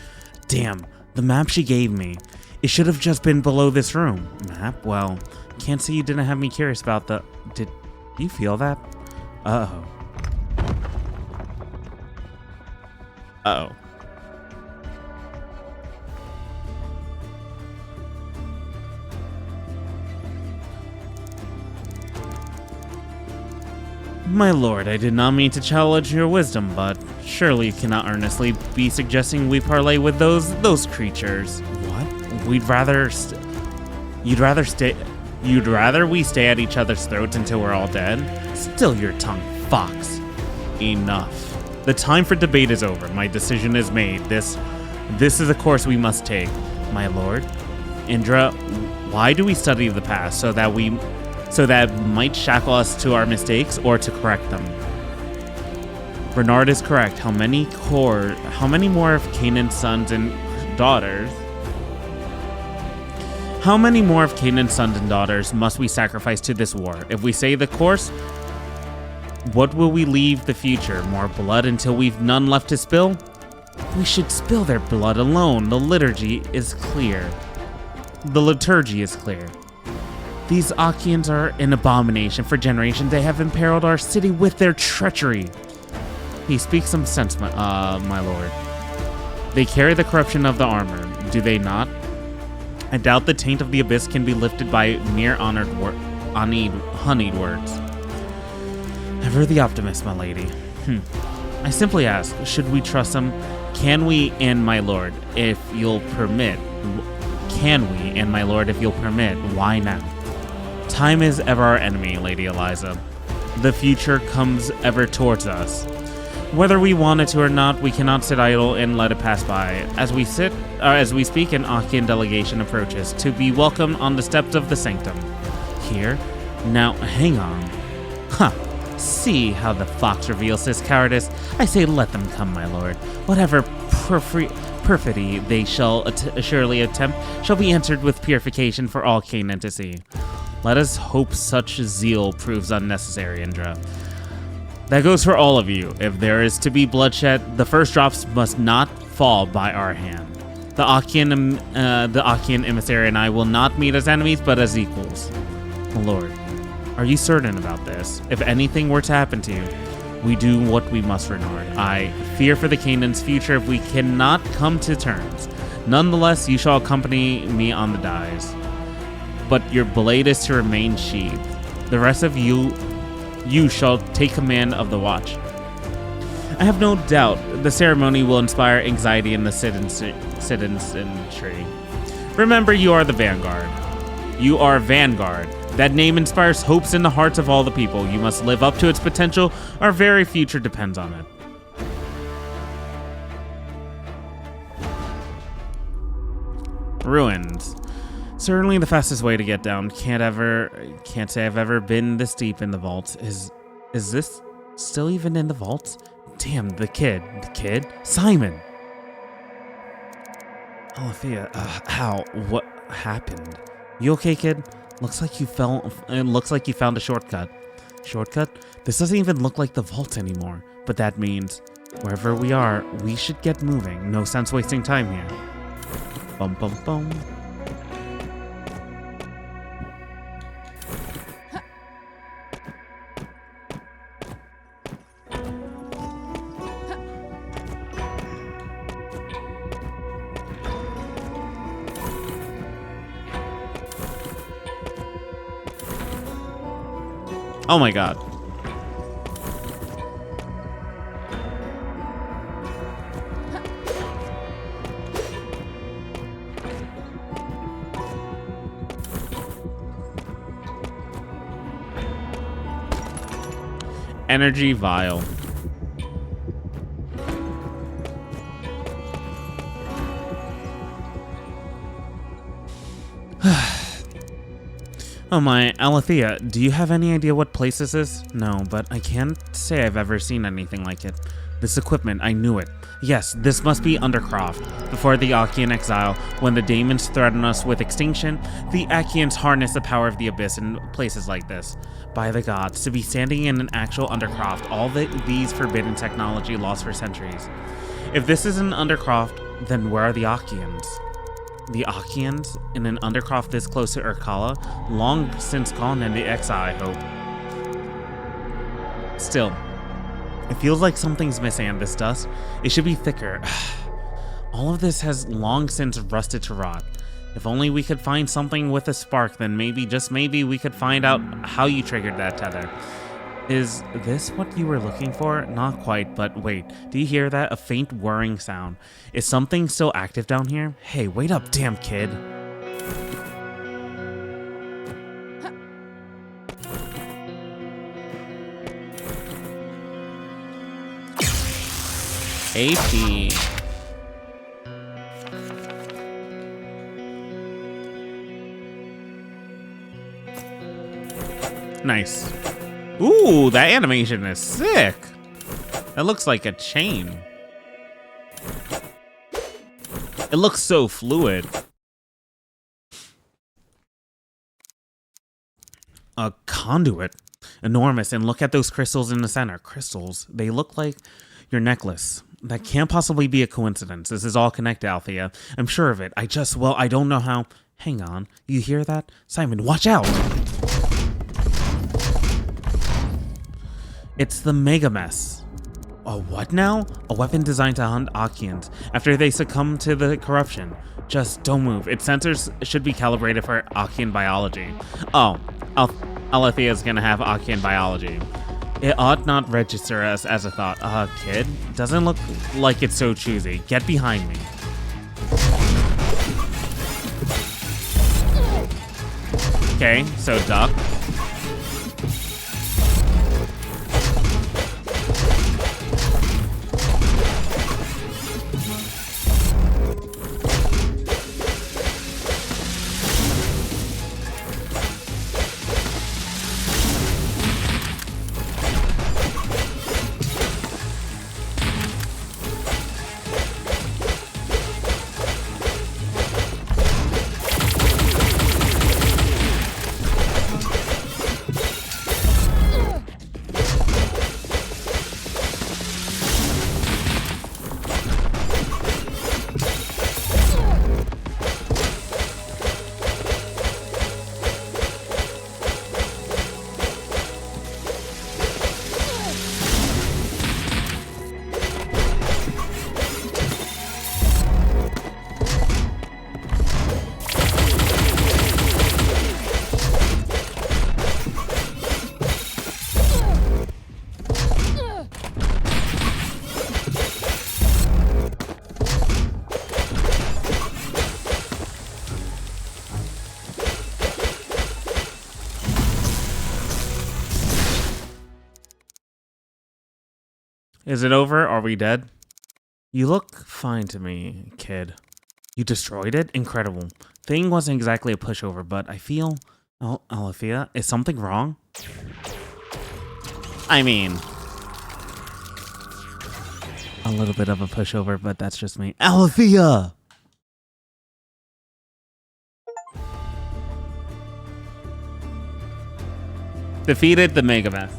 [SPEAKER 1] Damn, the map she gave me. It should have just been below this room. Map? Well, can't say you didn't have me curious about the... Did you feel that? Uh-oh. Uh-oh. My lord, I did not mean to challenge your wisdom, but surely you cannot earnestly be suggesting we parley with those creatures. What? You'd rather we stay at each other's throats until we're all dead? Still your tongue, fox. Enough. The time for debate is over. My decision is made. This is a course we must take. My lord, Indra, why do we study the past? So that might shackle us to our mistakes or to correct them. Bernard is correct. How many more of Canaan's sons and daughters? How many more of Canaan's sons and daughters must we sacrifice to this war? If we say the course, what will we leave the future? More blood until we've none left to spill? We should spill their blood alone. The liturgy is clear. These Achaeans are an abomination. For generations, they have imperiled our city with their treachery. He speaks some sense, my lord. They carry the corruption of the armor, do they not? I doubt the taint of the abyss can be lifted by mere honeyed words. Ever the optimist, my lady. I simply ask, should we trust them? Can we, and my lord, if you'll permit? Why now? Time is ever our enemy, Lady Eliza. The future comes ever towards us. Whether we want it to or not, we cannot sit idle and let it pass by. As we speak, an Achaean delegation approaches to be welcomed on the steps of the sanctum. Here? Now, hang on. See how the fox reveals his cowardice? I say let them come, my lord. Whatever perfidy they shall surely attempt shall be answered with purification for all Canaan to see. Let us hope such zeal proves unnecessary, Indra. That goes for all of you. If there is to be bloodshed, the first drops must not fall by our hand. The Achaean emissary and I will not meet as enemies, but as equals. Lord, are you certain about this? If anything were to happen to you, we do what we must, Renard. I fear for the Canaan's future if we cannot come to terms. Nonetheless, you shall accompany me on the dice. But your blade is to remain sheathed. The rest of you shall take command of the watch. I have no doubt the ceremony will inspire anxiety in the citizenry. Remember, you are the vanguard. You are Vanguard. That name inspires hopes in the hearts of all the people. You must live up to its potential. Our very future depends on it. Ruins. Certainly the fastest way to get down. Can't say I've ever been this deep in the vault. Is this still even in the vault? Damn, the kid. Simon. Alethea, how? What happened? You okay, kid? Looks like you found a shortcut. Shortcut? This doesn't even look like the vault anymore. But that means, wherever we are, we should get moving. No sense wasting time here. Bum bum bum. Oh my god. Energy vial. Oh my, Alethea, do you have any idea what place this is? No, but I can't say I've ever seen anything like it. This equipment, I knew it. Yes, this must be Undercroft. Before the Achaean exile, when the daemons threaten us with extinction, the Achaeans harness the power of the abyss in places like this. By the gods, to be standing in an actual Undercroft, all these forbidden technology lost for centuries. If this is an Undercroft, then where are the Achaeans? The Achaeans, in an Undercroft this close to Urkala, long since gone into exile, I hope. Still, it feels like something's missing in this dust. It should be thicker. All of this has long since rusted to rot. If only we could find something with a spark, then maybe, just maybe, we could find out how you triggered that tether. Is this what you were looking for? Not quite, but wait. Do you hear that? A faint whirring sound. Is something still active down here? Hey, wait up, damn kid. AP. Nice. Ooh, that animation is sick. That looks like a chain. It looks so fluid. A conduit. Enormous, and look at those crystals in the center. Crystals. They look like your necklace. That can't possibly be a coincidence. This is all connected, Althea. I'm sure of it. I don't know how. Hang on. You hear that? Simon, watch out! It's the Mega Mess. A what now? A weapon designed to hunt Achaeans after they succumb to the corruption. Just don't move. Its sensors should be calibrated for Achaean biology. Oh, Alethea is gonna have Achaean biology. It ought not register as a thought. Kid? Doesn't look like it's so choosy. Get behind me. Okay, so duck. Is it over? Are we dead? You look fine to me, kid. You destroyed it? Incredible. Thing wasn't exactly a pushover, but I feel... Oh, Alethea, is something wrong? I mean... a little bit of a pushover, but that's just me. Alethea! Defeated the Megameth.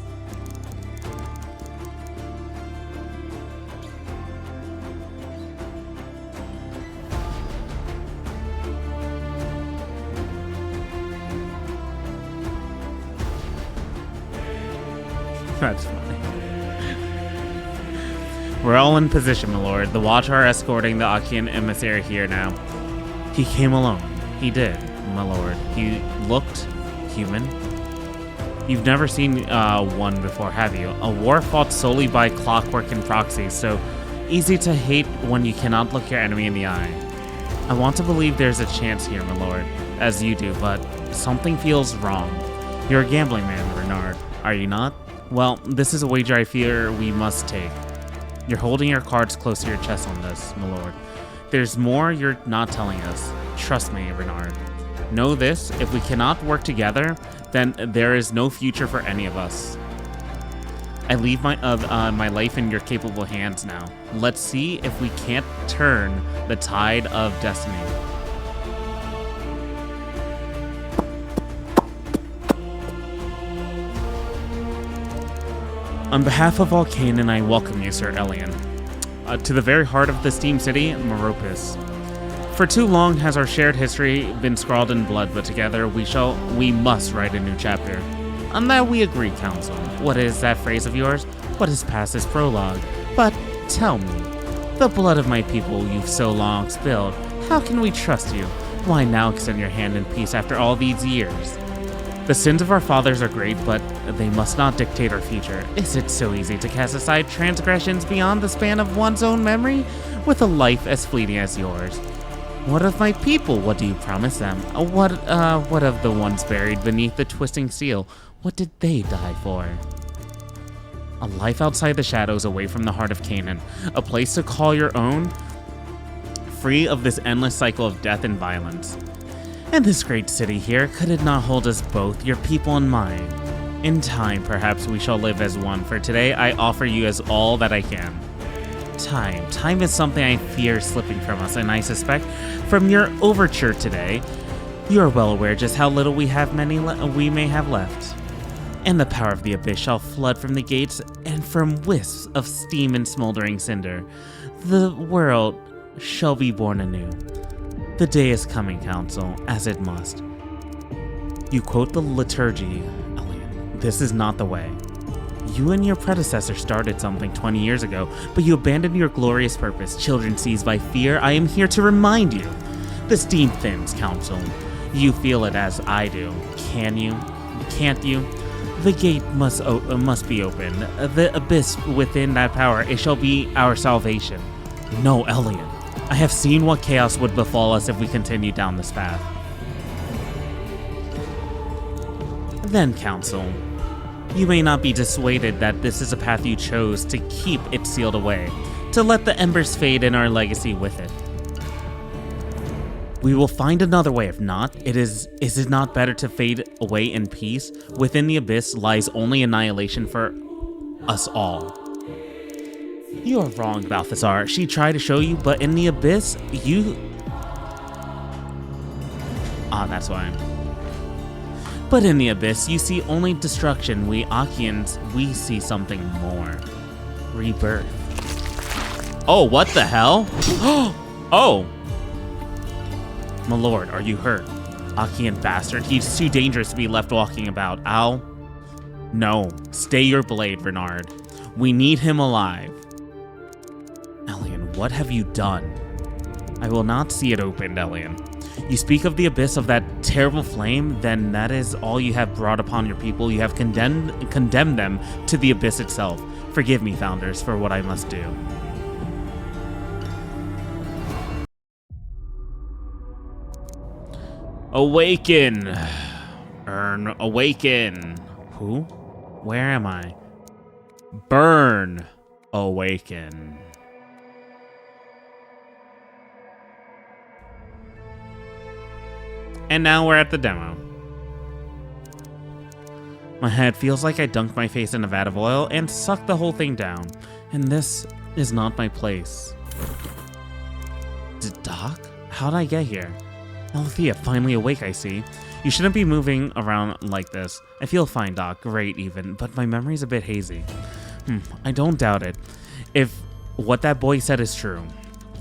[SPEAKER 1] That's funny. We're all in position, my lord. The Watcher are escorting the Achaean emissary here now. He came alone. He did, my lord. He looked human. You've never seen one before, have you? A war fought solely by clockwork and proxies, so easy to hate when you cannot look your enemy in the eye. I want to believe there's a chance here, my lord, as you do, but something feels wrong. You're a gambling man, Renard, are you not? Well, this is a wager I fear we must take. You're holding your cards close to your chest on this, my lord. There's more you're not telling us. Trust me, Renard. Know this, if we cannot work together, then there is no future for any of us. I leave my life in your capable hands now. Let's see if we can't turn the tide of destiny. On behalf of all Canaan, I welcome you, Sir Elian, to the very heart of the steam city, Meropis. For too long has our shared history been scrawled in blood, but together we must write a new chapter. On that we agree, Council. What is that phrase of yours? What is past is prologue? But tell me, the blood of my people you've so long spilled, how can we trust you? Why now extend your hand in peace after all these years? The sins of our fathers are great, but they must not dictate our future. Is it so easy to cast aside transgressions beyond the span of one's own memory, with a life as fleeting as yours? What of my people? What do you promise them? What of the ones buried beneath the twisting steel? What did they die for? A life outside the shadows, away from the heart of Canaan. A place to call your own, free of this endless cycle of death and violence. And this great city here, could it not hold us both, your people and mine? In time, perhaps we shall live as one, for today I offer you as all that I can. Time is something I fear slipping from us, and I suspect from your overture today, you are well aware just how little we may have left. And the power of the abyss shall flood from the gates, and from wisps of steam and smoldering cinder, the world shall be born anew. The day is coming, Council, as it must. You quote the liturgy, Elian. This is not the way. You and your predecessor started something 20 years ago, but you abandoned your glorious purpose. Children seized by fear, I am here to remind you. The steam thins, Council. You feel it as I do. Can you? Can't you? The gate must be opened. The abyss within that power, it shall be our salvation. No, Elian. I have seen what chaos would befall us if we continue down this path. Then, Council, you may not be dissuaded that this is a path you chose to keep it sealed away, to let the embers fade and our legacy with it. We will find another way. If not, is it not better to fade away in peace? Within the abyss lies only annihilation for us all. You are wrong, Balthazar. She tried to show you, but in the abyss, you... that's why. But in the abyss, you see only destruction. We Achaeans, we see something more. Rebirth. Oh, what the hell? Oh! My lord, are you hurt? Achaean bastard, he's too dangerous to be left walking about. Ow. No, stay your blade, Renard. We need him alive. Elian, what have you done? I will not see it opened, Elian. You speak of the abyss of that terrible flame, then that is all you have brought upon your people. You have condemned them to the abyss itself. Forgive me, Founders, for what I must do. Awaken! Awaken! Who? Where am I? Burn! Awaken. And now we're at the demo. My head feels like I dunked my face in a vat of oil and sucked the whole thing down. And this is not my place. Doc? How'd I get here? Althea, finally awake, I see. You shouldn't be moving around like this. I feel fine, Doc. Great, even. But my memory's a bit hazy. I don't doubt it. If what that boy said is true.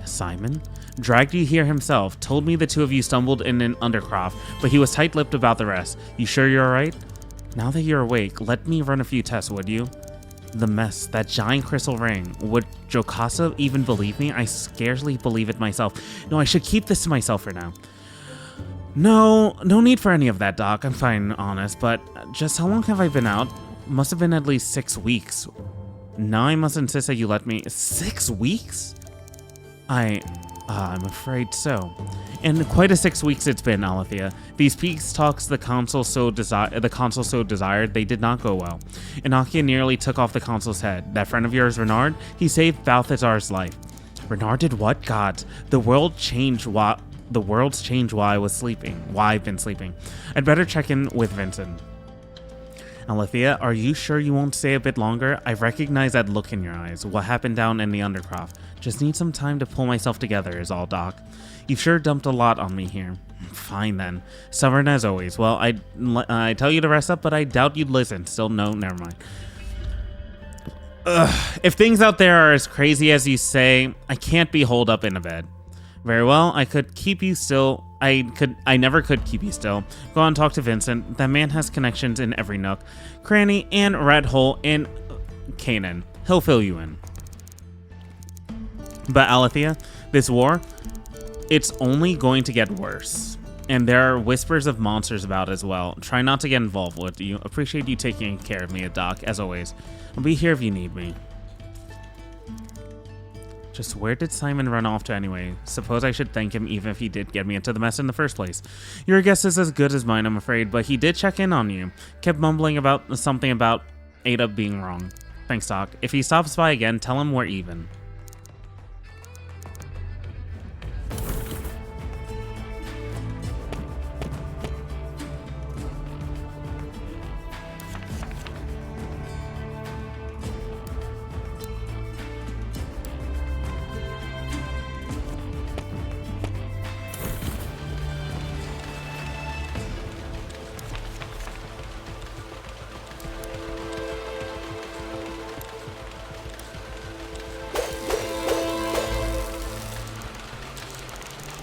[SPEAKER 1] Simon? Dragged you here himself. Told me the two of you stumbled in an undercroft, but he was tight-lipped about the rest. You sure you're alright? Now that you're awake, let me run a few tests, would you? The mess, that giant crystal ring. Would Jocasta even believe me? I scarcely believe it myself. No, I should keep this to myself for now. No need for any of that, Doc. I'm fine, honest, but just how long have I been out? Must have been at least 6 weeks. Now I must insist that you let me... 6 weeks? I'm afraid so. And quite a 6 weeks it's been, Alethea. These peace talks the consul so desired, they did not go well. Inokia nearly took off the consul's head. That friend of yours, Renard, he saved Balthazar's life. Renard did what? God, the world's changed while I was sleeping. Why I've been sleeping. I'd better check in with Vincent. Alethea, are you sure you won't stay a bit longer? I recognize that look in your eyes. What happened down in the Undercroft? Just need some time to pull myself together is all, Doc. You've sure dumped a lot on me here. Fine then. Stubborn as always. Well, I tell you to rest up, but I doubt you'd listen. Still, no, never mind. If things out there are as crazy as you say, I can't be holed up in a bed. Very well, I could keep you still. I never could keep you still. Go on, talk to Vincent. That man has connections in every nook, cranny, and rat hole in Canaan. He'll fill you in. But Alethea, this war, it's only going to get worse. And there are whispers of monsters about as well. Try not to get involved with you. Appreciate you taking care of me, Doc, as always. I'll be here if you need me. Just where did Simon run off to anyway? Suppose I should thank him even if he did get me into the mess in the first place. Your guess is as good as mine, I'm afraid, but he did check in on you. Kept mumbling about something about Ada being wrong. Thanks, Doc. If he stops by again, tell him we're even.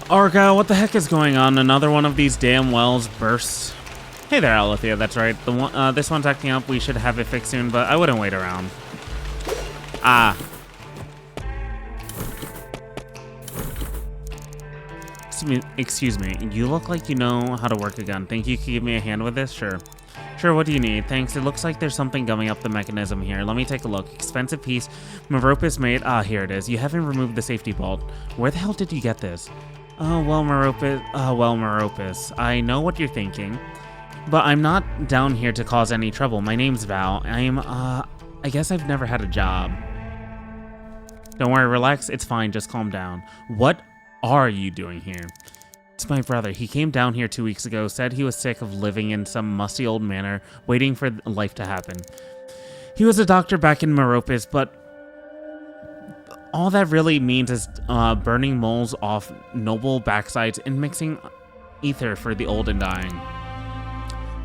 [SPEAKER 1] Arga, what the heck is going on? Another one of these damn wells bursts. Hey there, Alethea, that's right. The one, this one's acting up. We should have it fixed soon, but I wouldn't wait around. Ah. Excuse me. You look like you know how to work a gun. Think you could give me a hand with this? Sure. Sure, what do you need? Thanks. It looks like there's something gumming up the mechanism here. Let me take a look. Expensive piece. Meropis made. Ah, here it is. You haven't removed the safety bolt. Where the hell did you get this? Oh, well, Meropis. I know what you're thinking. But I'm not down here to cause any trouble. My name's Val. I guess I've never had a job. Don't worry, relax. It's fine. Just calm down. What are you doing here? It's my brother. He came down here 2 weeks ago, said he was sick of living in some musty old manor, waiting for life to happen. He was a doctor back in Meropis, but all that really means is burning moles off noble backsides and mixing ether for the old and dying.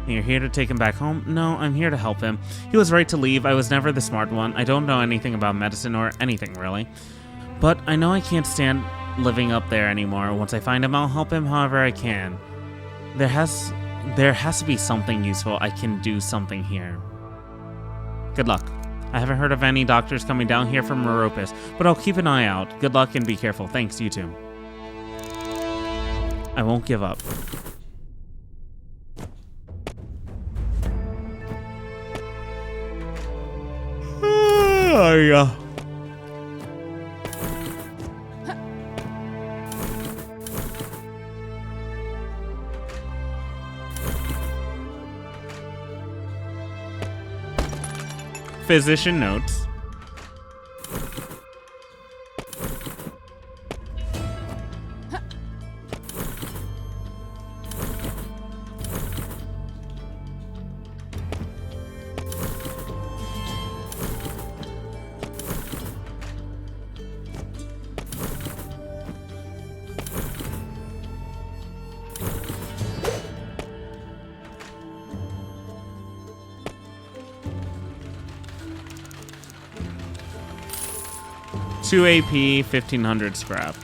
[SPEAKER 1] And you're here to take him back home? No, I'm here to help him. He was right to leave. I was never the smart one. I don't know anything about medicine or anything, really. But I know I can't stand living up there anymore. Once I find him, I'll help him however I can. There has to be something useful. I can do something here. Good luck. I haven't heard of any doctors coming down here from Meropis, but I'll keep an eye out. Good luck and be careful. Thanks, you too. I won't give up. Oh, yeah. Physician notes. 2 AP, 1500 scrap.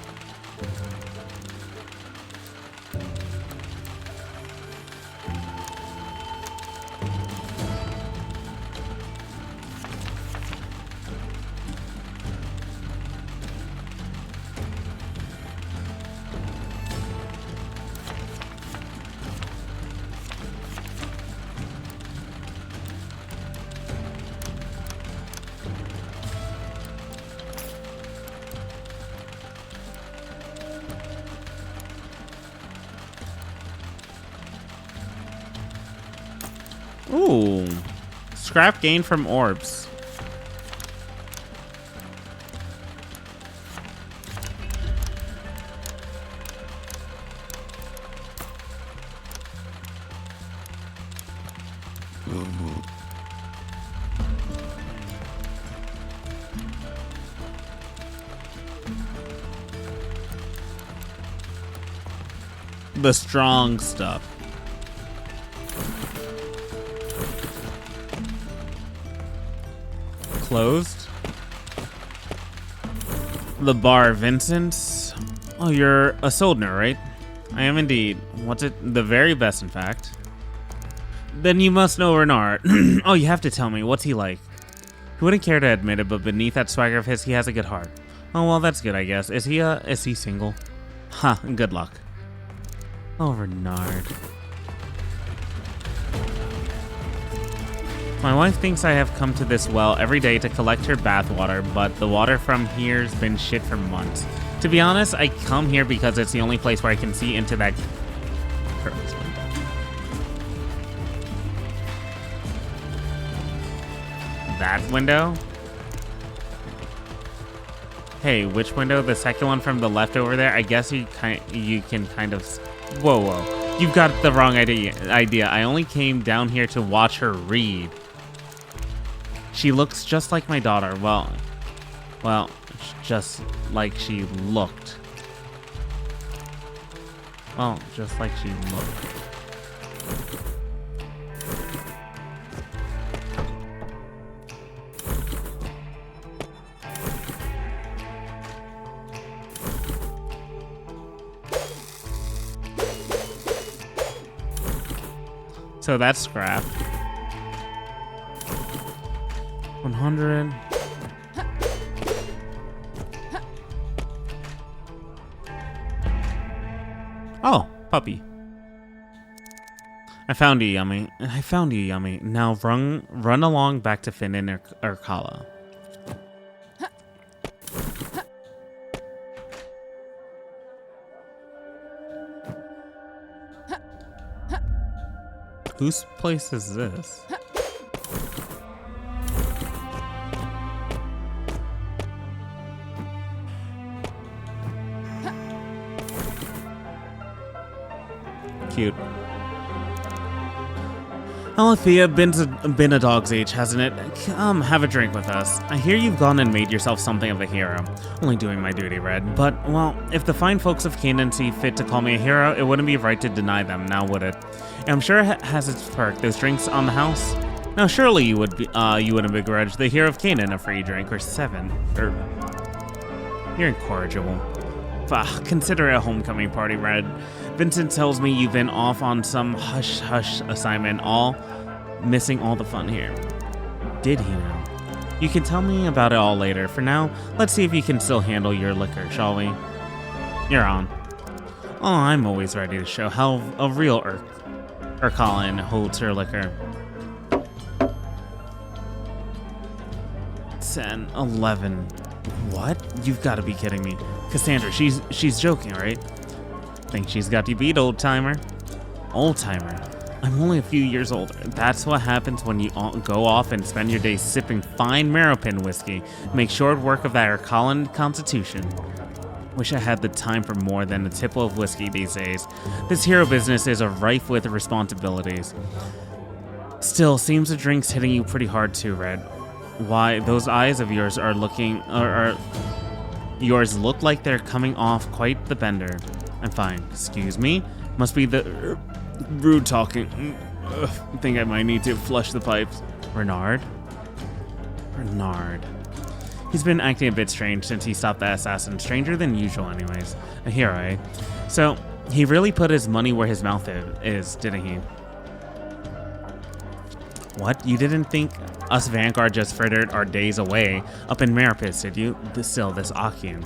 [SPEAKER 1] Ooh. Scrap gained from orbs. The strong stuff. Closed. The bar, Vincent. Oh, you're a Soldner, right? I am indeed. What's it? The very best, in fact. Then you must know Renard. Oh, you have to tell me. What's he like? He wouldn't care to admit it, but beneath that swagger of his, he has a good heart. Oh, well, that's good, I guess. Is he single? Huh, good luck. Oh, Renard. My wife thinks I have come to this well every day to collect her bathwater, but the water from here's been shit for months. To be honest, I come here because it's the only place where I can see into that girl's window. That window? Hey, which window? The second one from the left over there? I guess you can kind of... Whoa. You've got the wrong idea. I only came down here to watch her read. She looks just like my daughter. Well, just like she looked. Well, just like she looked. So that's scrap. 100. Oh, puppy. I found you, Yummy. Now run along back to Finn and Urkala. Whose place is this? Cute. Alethea, been a dog's age, hasn't it? Come, have a drink with us. I hear you've gone and made yourself something of a hero. Only doing my duty, Red. But, well, if the fine folks of Canaan see fit to call me a hero, it wouldn't be right to deny them, now would it? And I'm sure it has its perk. Those drinks on the house? Now, surely you wouldn't begrudge the hero of Canaan a free drink or 7. You're incorrigible. Bah, consider it a homecoming party, Red. Vincent tells me you've been off on some hush-hush assignment, missing all the fun here. Did he now? You can tell me about it all later. For now, let's see if you can still handle your liquor, shall we? You're on. Oh, I'm always ready to show how a real Urkalin holds her liquor. 10, 11. What? You've got to be kidding me. Cassandra, she's joking, right? Think she's got you beat, old-timer. Old-timer? I'm only a few years older. That's what happens when you go off and spend your days sipping fine Maropin whiskey. Make short work of that Urkalin constitution. Wish I had the time for more than a tipple of whiskey these days. This hero business is rife with responsibilities. Still, seems the drink's hitting you pretty hard too, Red. Why, those eyes of yours are yours look like they're coming off quite the bender. I'm fine. Excuse me? Must be the rude talking. Think I might need to flush the pipes. Renard? He's been acting a bit strange since he stopped the assassin. Stranger than usual anyways. A hero, eh? So, he really put his money where his mouth is, didn't he? What? You didn't think us Vanguard just frittered our days away up in Maripus, did you? Still, this Achian.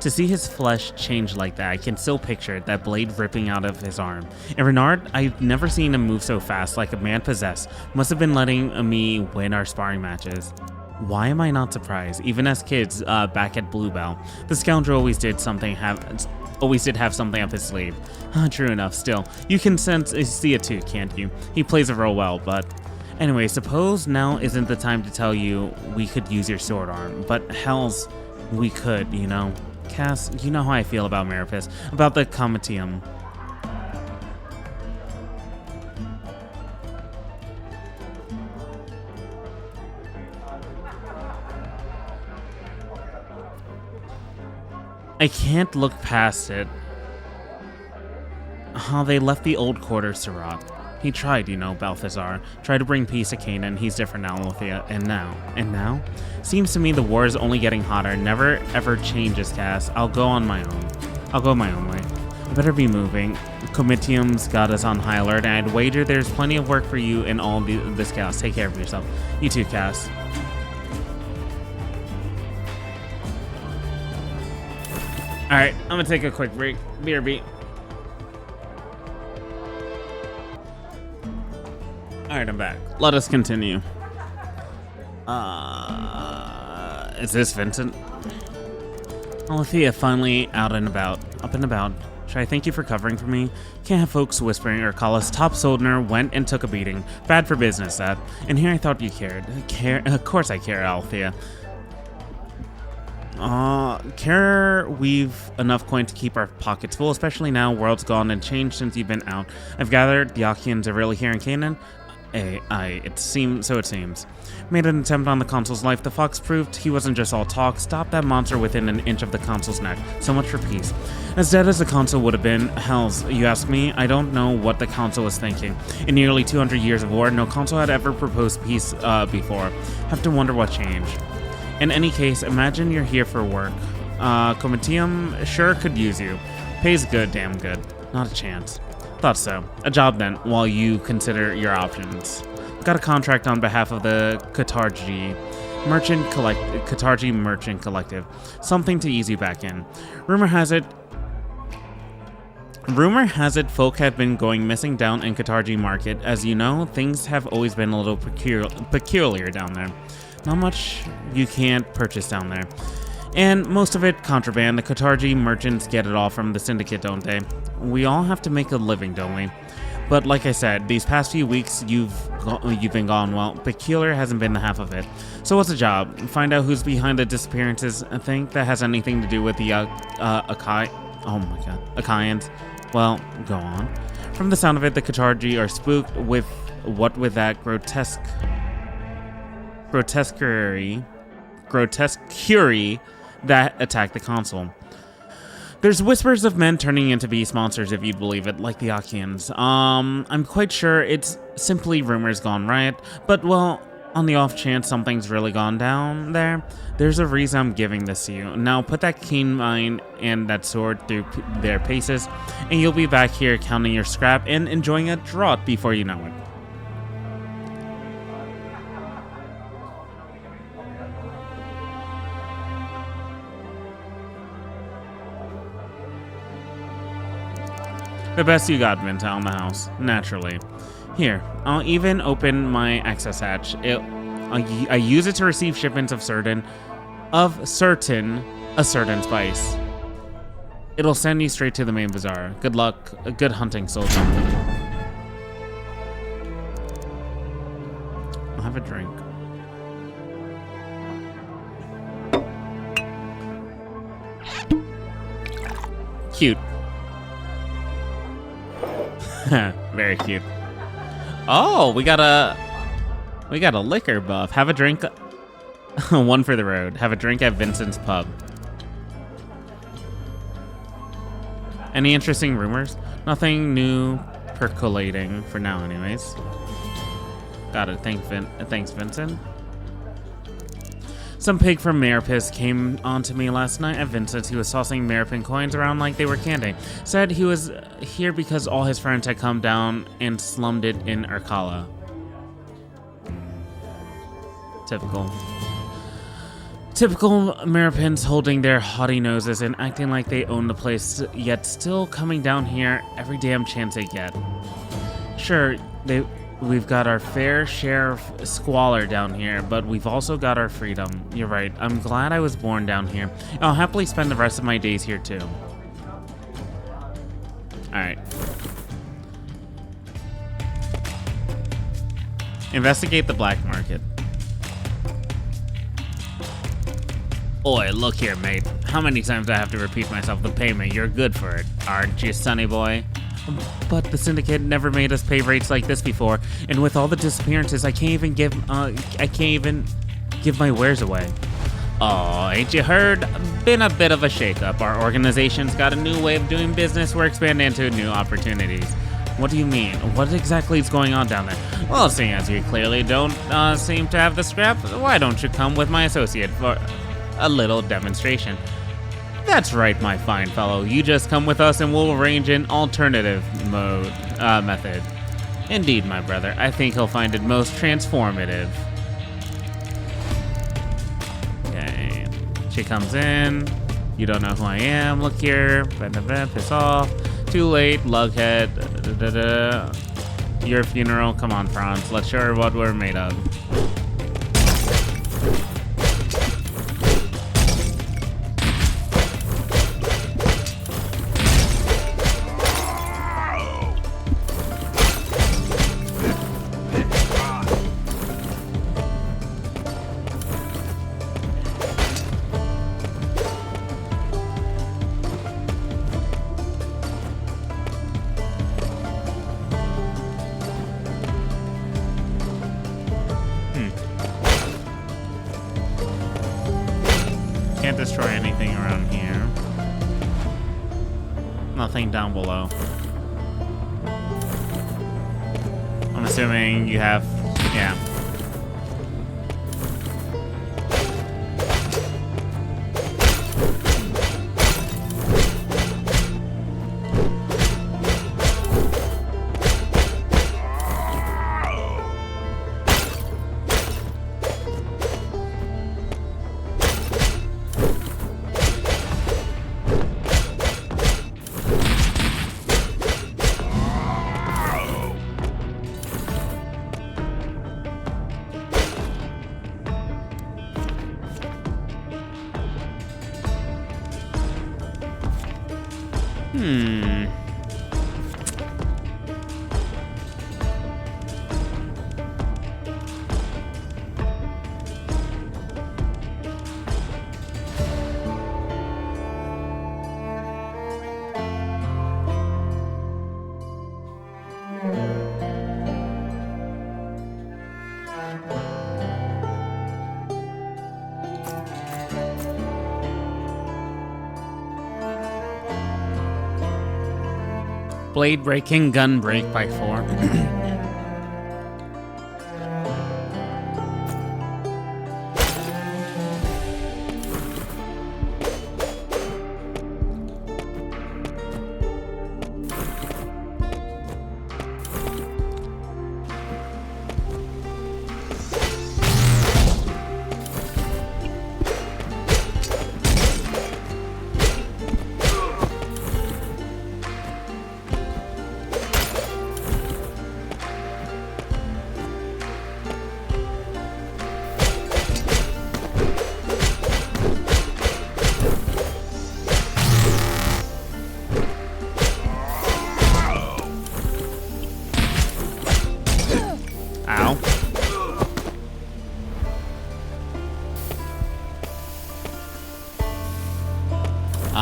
[SPEAKER 1] To see his flesh change like that, I can still picture it, that blade ripping out of his arm. And Renard, I've never seen him move so fast, like a man possessed. Must have been letting me win our sparring matches. Why am I not surprised? Even as kids, back at Bluebell, the scoundrel always did have something up his sleeve. True enough, still. You can see it too, can't you? He plays a role well, but... Anyway, suppose now isn't the time to tell you we could use your sword arm, but hells, we could, you know. Cass, you know how I feel about Maripus, about the Comitium. I can't look past it. How they left the old quarters to rot. He tried, you know, Balthazar. Tried to bring peace to Canaan. He's different now, Althea. And now? Seems to me the war is only getting hotter. Never ever changes, Cass. I'll go my own way. I better be moving. Comitium's got us on high alert, and I'd wager there's plenty of work for you in all this chaos. Take care of yourself. You too, Cass. Alright, I'm gonna take a quick break. BRB. Alright, I'm back. Let us continue. Is this Vincent? Althea finally up and about. Should I thank you for covering for me? Can't have folks whispering or call us top Soldner went and took a beating. Bad for business, that. And here I thought you cared. Of course I care, Althea. Care we've enough coin to keep our pockets full, especially now world's gone and changed since you've been out. I've gathered the Achians are really here in Canaan. It seems. Made an attempt on the consul's life. The fox proved he wasn't just all talk. Stopped that monster within an inch of the consul's neck. So much for peace. As dead as the consul would have been, hells, you ask me, I don't know what the consul was thinking. In nearly 200 years of war, no consul had ever proposed peace before. Have to wonder what changed. In any case, imagine you're here for work. Comitium sure could use you. Pays good, damn good. Not a chance. Thought so. A job then, while you consider your options. Got a contract on behalf of the Katarji Merchant Collective. Something to ease you back in. Rumor has it folk have been going missing down in Katarji Market. As you know, things have always been a little peculiar down there. Not much you can't purchase down there. And most of it contraband. The Katarji merchants get it all from the syndicate, don't they? We all have to make a living, don't we? But like I said, these past few weeks you've been gone. Well, peculiar hasn't been the half of it. So what's the job? Find out who's behind the disappearances. I think that has anything to do with the Achaeans. Well, go on. From the sound of it, the Katarji are spooked with that grotesquerie that attacked the consul. There's whispers of men turning into beast monsters, if you'd believe it, like the Achaeans. I'm quite sure it's simply rumors gone riot, but well, on the off chance something's really gone down there, there's a reason I'm giving this to you. Now put that keen mind and that sword through their paces, and you'll be back here counting your scrap and enjoying a draught before you know it. The best you got, Vinta, on the house. Naturally. Here, I'll even open my access hatch. I use it to receive shipments of a certain spice. It'll send you straight to the main bazaar. Good luck. Good hunting, soldier. I'll have a drink. Cute. Very cute. Oh, we got a liquor buff. Have a drink. One for the road. Have a drink at Vincent's pub. Any interesting rumors? Nothing new percolating for now, anyways. Got it. Thanks, Vincent. Some pig from Maripis came onto me last night at Vincent's. He was tossing Maripin coins around like they were candy. Said he was here because all his friends had come down and slummed it in Urkala. Typical Maripins holding their haughty noses and acting like they own the place, yet still coming down here every damn chance they get. Sure, we've got our fair share of squalor down here, but we've also got our freedom. You're right. I'm glad I was born down here. I'll happily spend the rest of my days here too. Alright. Investigate the black market. Oi, look here, mate. How many times do I have to repeat myself to pay me? You're good for it, aren't you, sonny boy? But the syndicate never made us pay rates like this before, and with all the disappearances, I can't even give my wares away. Oh, ain't you heard? Been a bit of a shakeup. Our organization's got a new way of doing business. We're expanding into new opportunities. What do you mean? What exactly is going on down there? Well, seeing as you clearly don't seem to have the scrap, why don't you come with my associate for a little demonstration? That's right, my fine fellow. You just come with us and we'll arrange an alternative method. Indeed, my brother. I think he'll find it most transformative. Okay. She comes in. You don't know who I am. Look here. Piss off. Too late. Lughead. Your funeral. Come on, Franz. Let's show her what we're made of. Can't destroy anything around here. Nothing down below. I'm assuming you have, yeah. Blade breaking, gun break by 4.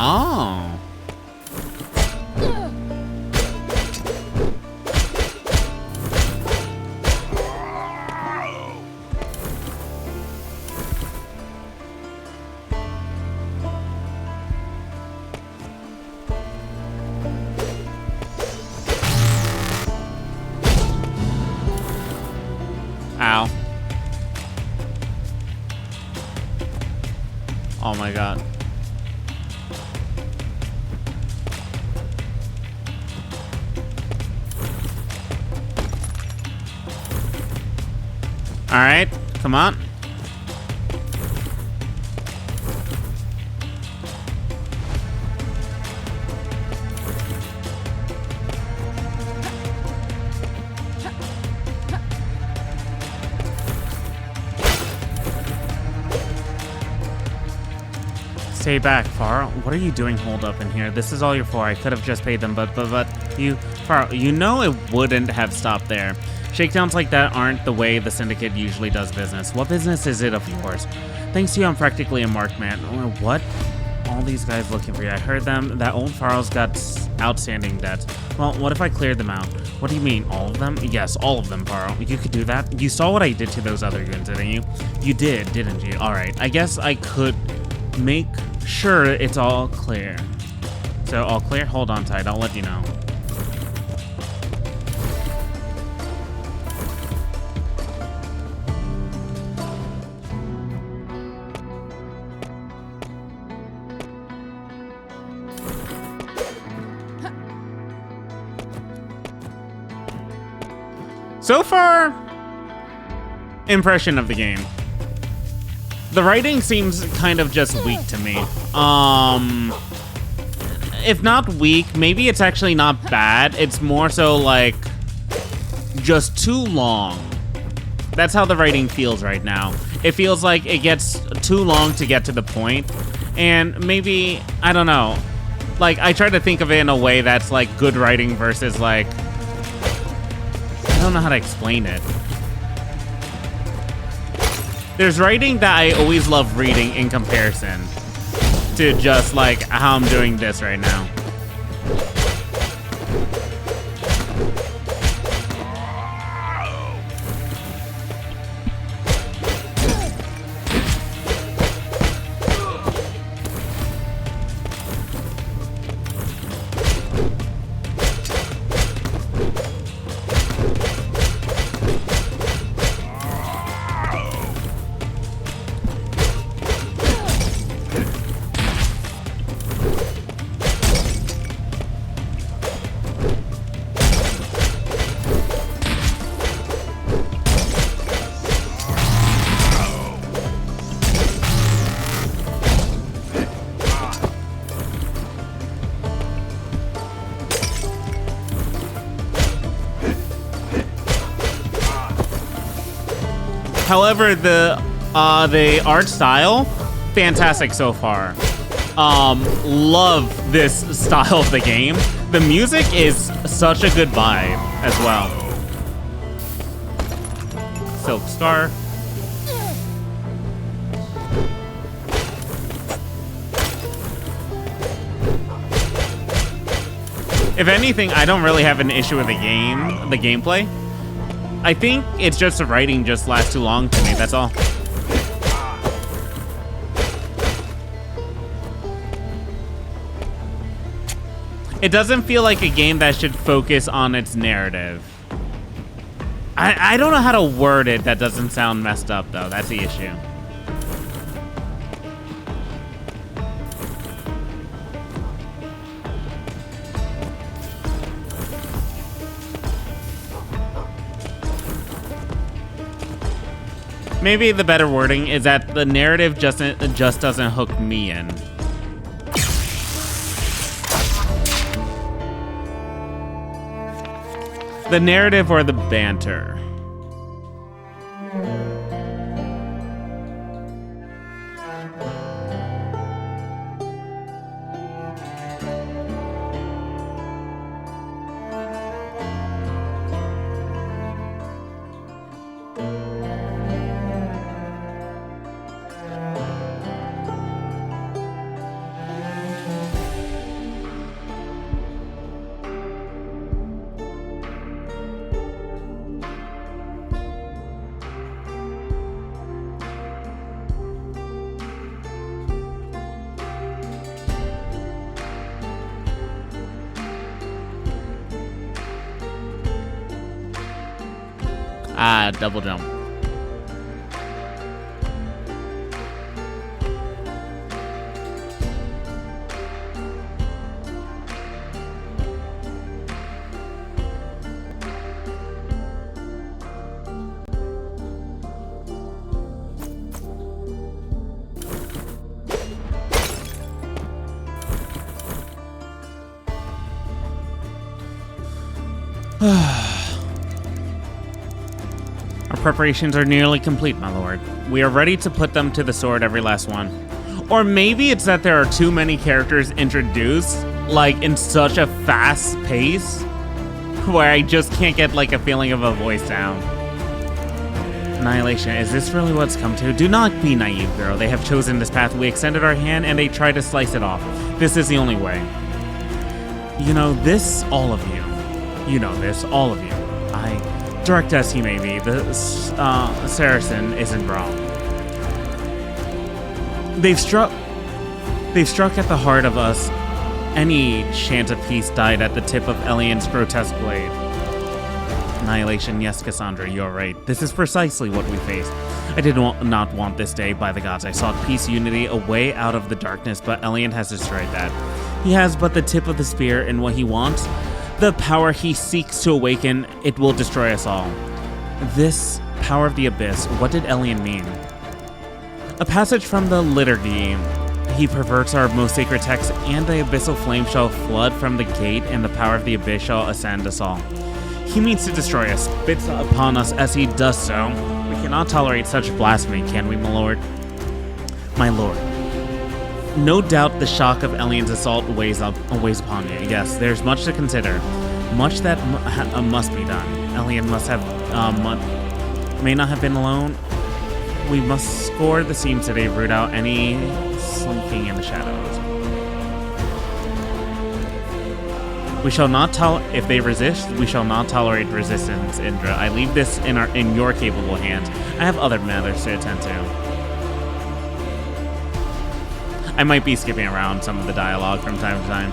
[SPEAKER 1] Oh. Ow. All right, come on. Stay back, Farrell. What are you doing holed up in here? This is all your fault. I could have just paid them, but you, Farrell, you know it wouldn't have stopped there. Shakedowns like that aren't the way the Syndicate usually does business. What business is it of yours? Thanks to you, I'm practically a marked man. What? All these guys looking for you. I heard them. That old Farrell's got outstanding debts. Well, what if I cleared them out? What do you mean, all of them? Yes, all of them, Farrell. You could do that? You saw what I did to those other goons, didn't you? You did, didn't you? Alright, I guess I could make sure it's all clear. So, all clear? Hold on tight. I'll let you know. So far, impression of the game. The writing seems kind of just weak to me. If not weak, maybe it's actually not bad. It's more so like just too long. That's how the writing feels right now. It feels like it gets too long to get to the point. And maybe, I don't know. Like, I try to think of it in a way that's like good writing versus like, I don't know how to explain it. There's writing that I always love reading in comparison to just like how I'm doing this right now. However, the art style, fantastic so far. Love this style of the game. The music is such a good vibe as well. Silk Scar. If anything, I don't really have an issue with the gameplay. I think it's just the writing just lasts too long to me, that's all. It doesn't feel like a game that should focus on its narrative. I don't know how to word it that doesn't sound messed up, though. That's the issue. Maybe the better wording is that the narrative just doesn't hook me in. The narrative or the banter. Double jump. Our preparations are nearly complete, my lord. We are ready to put them to the sword, every last one. Or maybe it's that there are too many characters introduced, like in such a fast pace, where I just can't get like a feeling of a voice sound. Annihilation, is this really what's come to? Do not be naive, girl. They have chosen this path. We extended our hand and they tried to slice it off. This is the only way. You know this, all of you. You know this, all of you. Direct as he may be, the Saracen isn't wrong. They've struck at the heart of us. Any chance of peace died at the tip of Elian's grotesque blade. Annihilation, yes, Cassandra, you're right. This is precisely what we faced. I did not want this day, by the gods. I sought peace, unity, a way out of the darkness, but Elian has destroyed that. He has but the tip of the spear, and what he wants, the power he seeks to awaken, it will destroy us all. This power of the abyss, what did Elian mean? A passage from the liturgy. He perverts our most sacred text, and the abyssal flame shall flood from the gate, and the power of the abyss shall ascend us all. He means to destroy us, spits upon us as he does so. We cannot tolerate such blasphemy, can we, my lord? My lord. No doubt the shock of Elian's assault weighs upon you. Yes, there's much to consider. Much that must be done. Elian must have, may not have been alone. We must score the seams today, root out any slinking in the shadows. We shall not if they resist, we shall not tolerate resistance, Indra. I leave this in your capable hands. I have other matters to attend to. I might be skipping around some of the dialogue from time to time.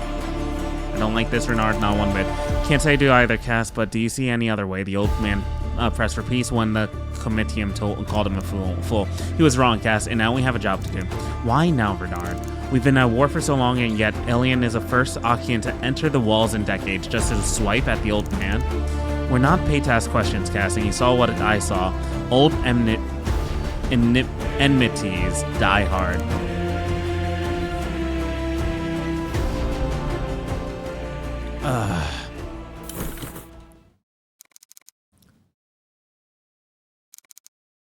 [SPEAKER 1] I don't like this, Renard, not one bit. Can't say I do either, Cass, but do you see any other way? The old man pressed for peace when the comitium called him a fool. He was wrong, Cass, and now we have a job to do. Why now, Renard? We've been at war for so long, and yet Elian is the first Achaean to enter the walls in decades, just to swipe at the old man. We're not paid to ask questions, Cass, and you saw what I saw. Old enmities die hard.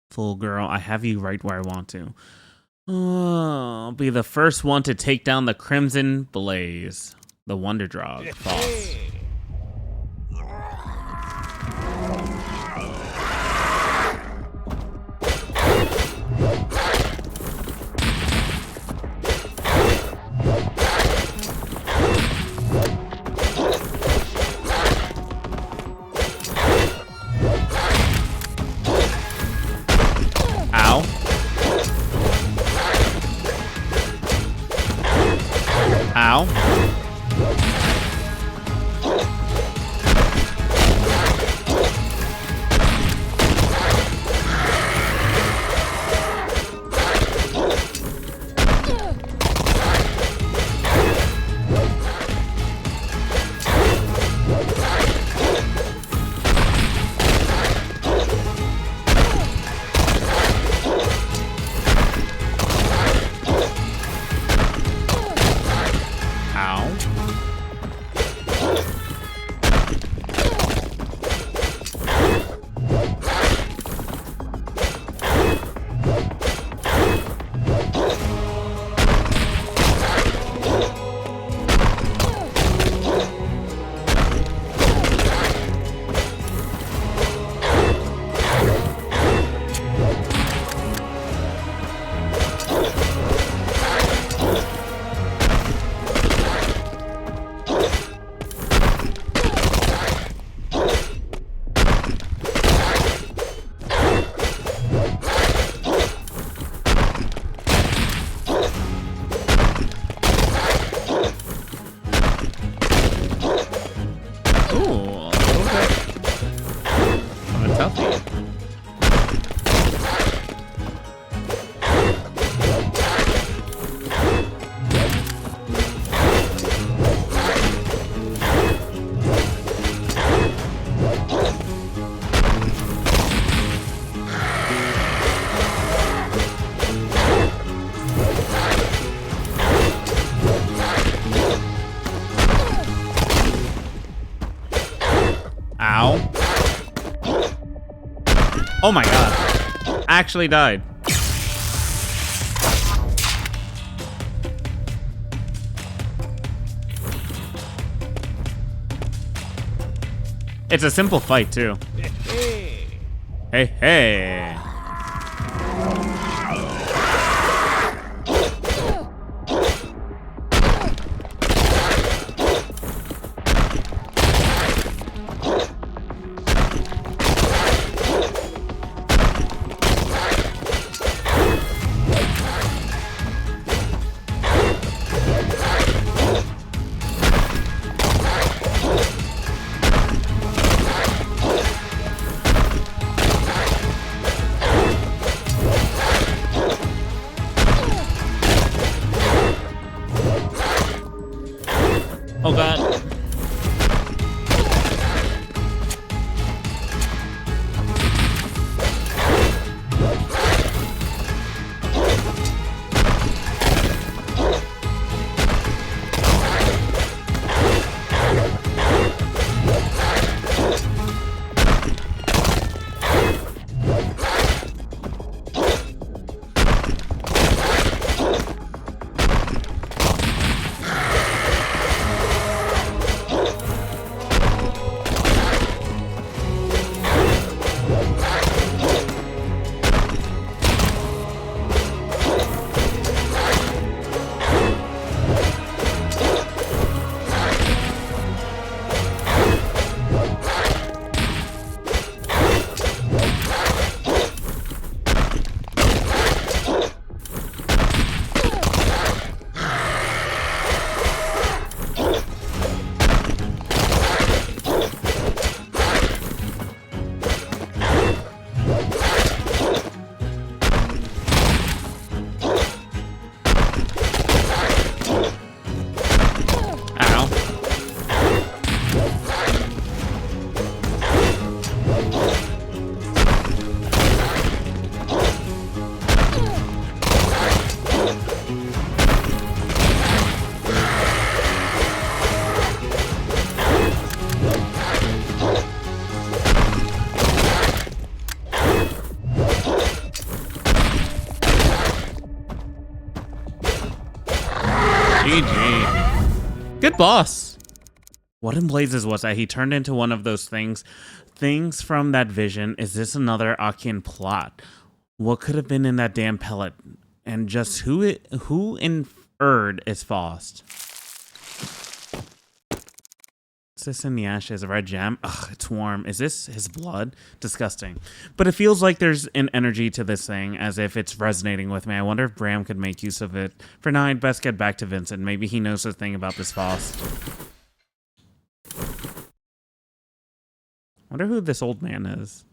[SPEAKER 1] Fool girl, I have you right where I want to. I'll be the first one to take down the Crimson Blaze. The Wonder Drog. False. Oh my god. Actually died. It's a simple fight, too. Hey, hey. Oh god. GG. Good boss. What in blazes was that? He turned into one of those things. Things from that vision. Is this another Achian plot? What could have been in that damn pellet? And just who inferred is Faust? What's this in the ashes? A red gem? Ugh, it's warm. Is this his blood? Disgusting. But it feels like there's an energy to this thing, as if it's resonating with me. I wonder if Bram could make use of it. For now, I'd best get back to Vincent. Maybe he knows a thing about this Faust. Wonder who this old man is.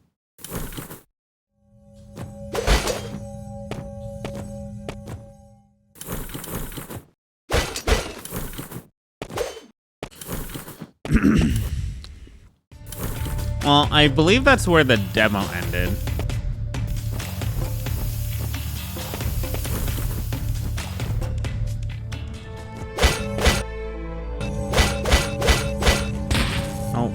[SPEAKER 1] Well, I believe that's where the demo ended. Oh.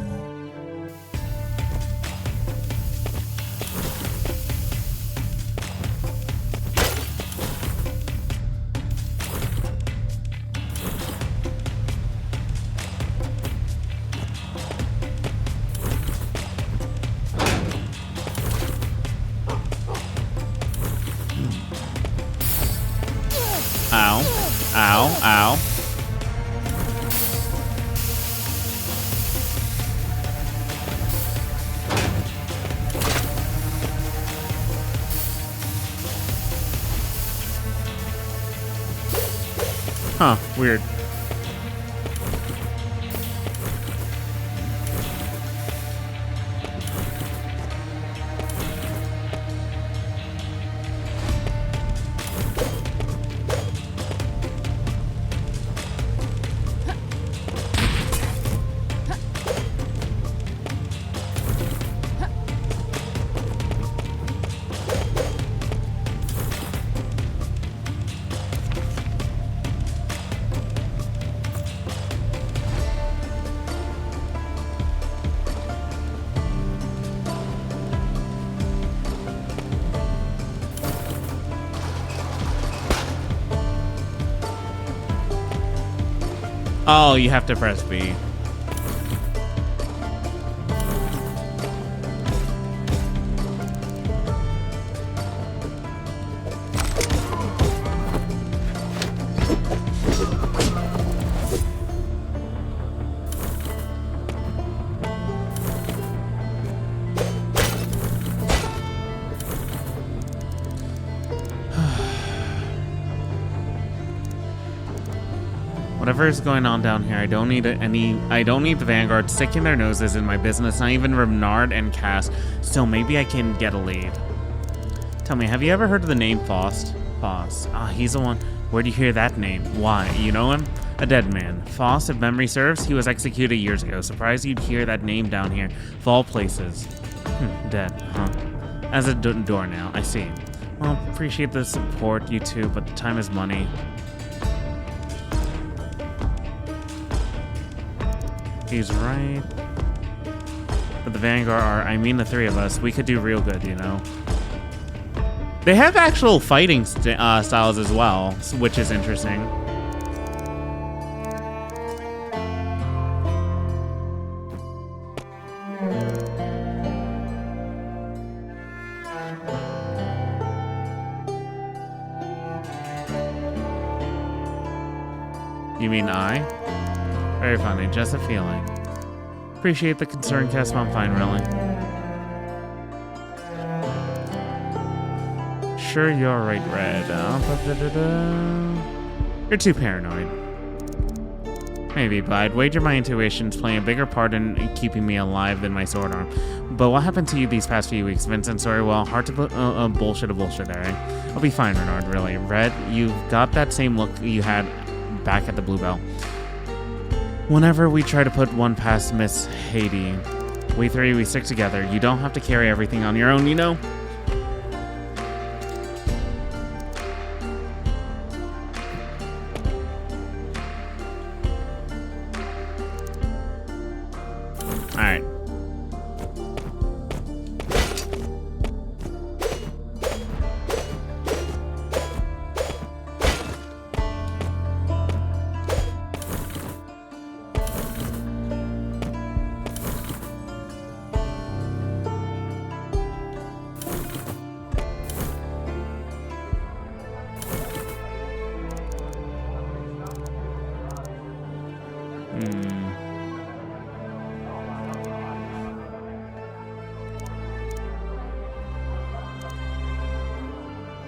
[SPEAKER 1] Ow. Ow. Ow. Huh. Weird. Oh, you have to press B. Whatever is going on down here, I don't need the Vanguard sticking their noses in my business, not even Renard and Cass. Still, maybe I can get a lead. Tell me, have you ever heard of the name Faust? Faust. Ah, he's the one. Where'd you hear that name? Why? You know him? A dead man. Faust, if memory serves, he was executed years ago. Surprised you'd hear that name down here. Of all places. Dead, huh? As a door now, I see. Well, appreciate the support, you two, but time is money. He's right. But the Vanguard are, I mean the three of us, we could do real good, you know? They have actual fighting styles as well, which is interesting. You mean I? Very funny, just a feeling. Appreciate the concern, Cass, I'm fine, really. Sure, you're right, Red. You're too paranoid. Maybe, but I'd wager my intuition's playing a bigger part in keeping me alive than my sword arm. But what happened to you these past few weeks, Vincent? Sorry, well, hard to bullshit, eh? I'll be fine, Renard, really. Red, you've got that same look you had back at the Bluebell. Whenever we try to put one past Miss Haiti, we stick together. You don't have to carry everything on your own, you know? Alright.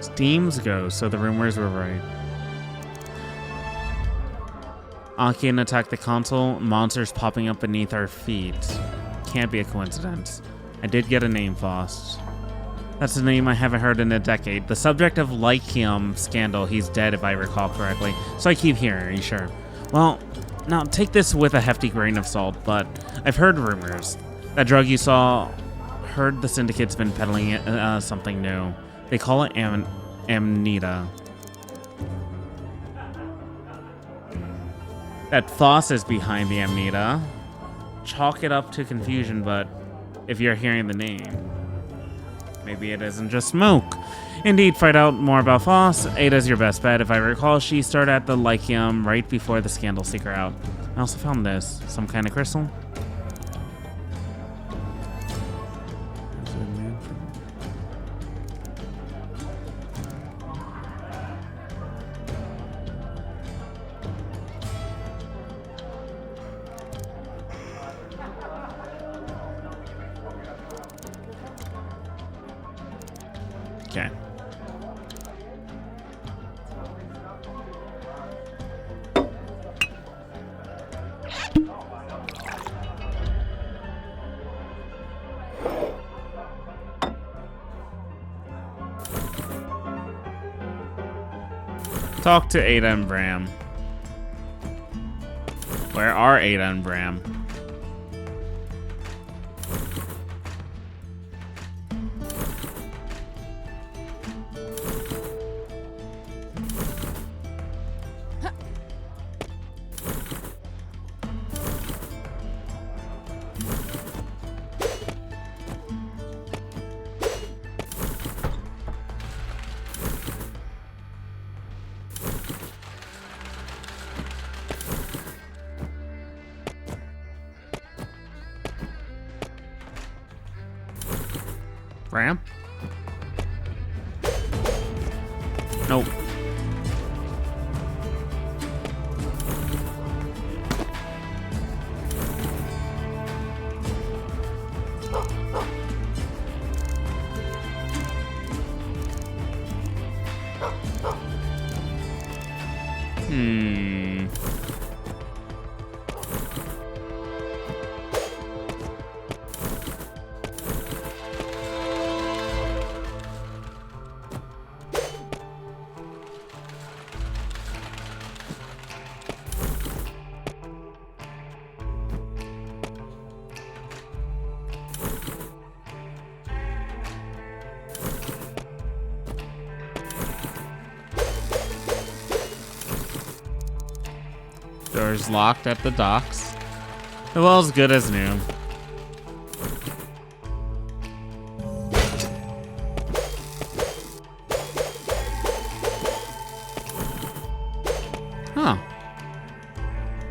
[SPEAKER 1] Steams go, so the rumors were right. Akian attacked the console, monsters popping up beneath our feet. Can't be a coincidence. I did get a name, Faust. That's a name I haven't heard in a decade. The subject of Lycium scandal, he's dead if I recall correctly, so I keep hearing, are you sure? Well, now take this with a hefty grain of salt, but I've heard rumors. That drug you saw, heard the Syndicate's been peddling something new. They call it Amnita. That Faust is behind the Amnita. Chalk it up to confusion, but if you're hearing the name, maybe it isn't just smoke. Indeed, find out more about Faust. Ada's your best bet. If I recall, she started at the Lycium right before the scandal seeker out. I also found this. Some kind of crystal? Okay. Talk to Ada and Bram. Where are Ada and Bram? Ramp? Nope. Doors locked at the docks. Well, as good as new. Huh.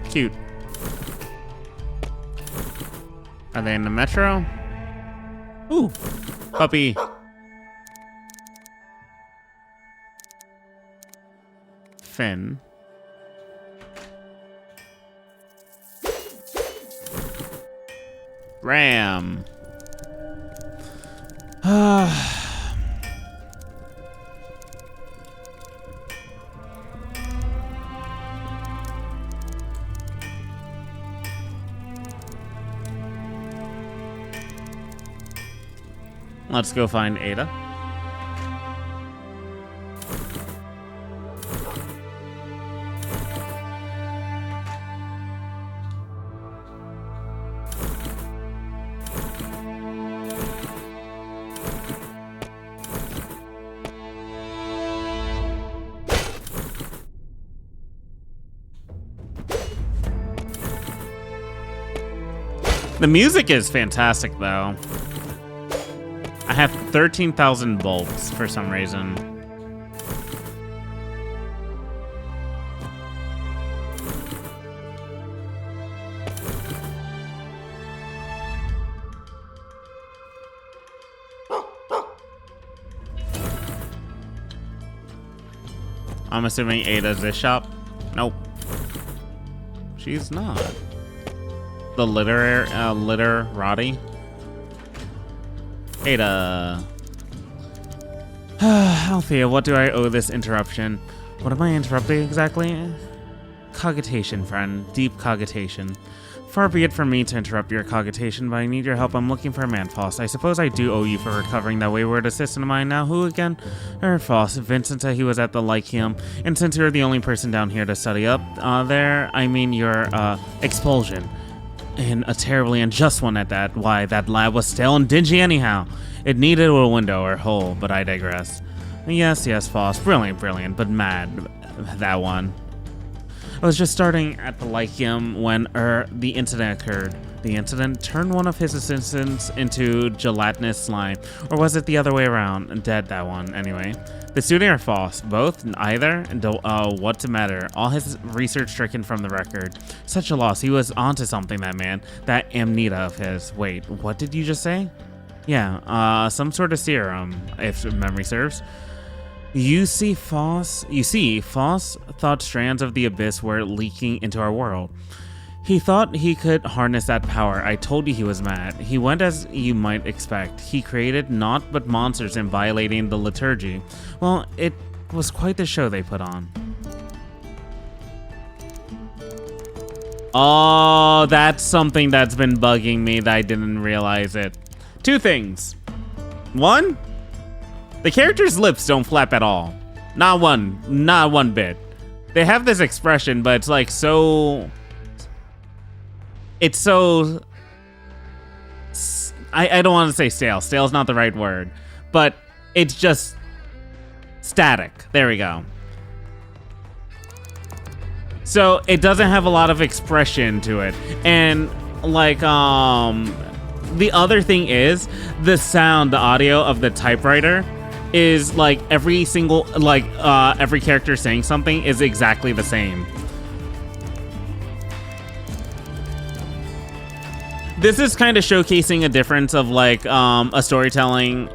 [SPEAKER 1] Cute. Are they in the metro? Ooh, puppy. Finn. Ram. Let's go find Ada. The music is fantastic, though. I have 13,000 bulbs for some reason. I'm assuming Ada's this shop. Nope. She's not. The literati. Ada. Althea, what do I owe this interruption? What am I interrupting exactly? Cogitation, friend. Deep cogitation. Far be it from me to interrupt your cogitation, but I need your help. I'm looking for a man, Foss. I suppose I do owe you for recovering that wayward assistant of mine. Now, who again? Foss. Vincent said he was at the Lyceum, and since you're the only person down here to study up there, I mean your expulsion. And a terribly unjust one at that. Why, that lab was stale and dingy anyhow. It needed a window or hole, but I digress. Yes, Foss. Brilliant, but mad. That one. I was just starting at the Lyceum when, the incident occurred. The incident turned one of his assistants into gelatinous slime. Or was it the other way around? Dead, that one, anyway. The student or Foss? Both? Either? What's the matter? All his research stricken from the record. Such a loss. He was onto something, that man. That Amnita of his. Wait, what did you just say? Yeah, some sort of serum, if memory serves. You see, Foss thought strands of the abyss were leaking into our world. He thought he could harness that power. I told you he was mad. He went as you might expect. He created naught but monsters and violating the liturgy. Well, it was quite the show they put on. Oh, that's something that's been bugging me that I didn't realize it. Two things. One, the characters' lips don't flap at all. Not one bit. They have this expression, but it's like so... It's so... I don't want to say stale. Stale is not the right word. But it's just static. There we go. So it doesn't have a lot of expression to it. And like, the other thing is the sound, the audio of the typewriter is like every single, like, every character saying something is exactly the same. This is kind of showcasing a difference of like a storytelling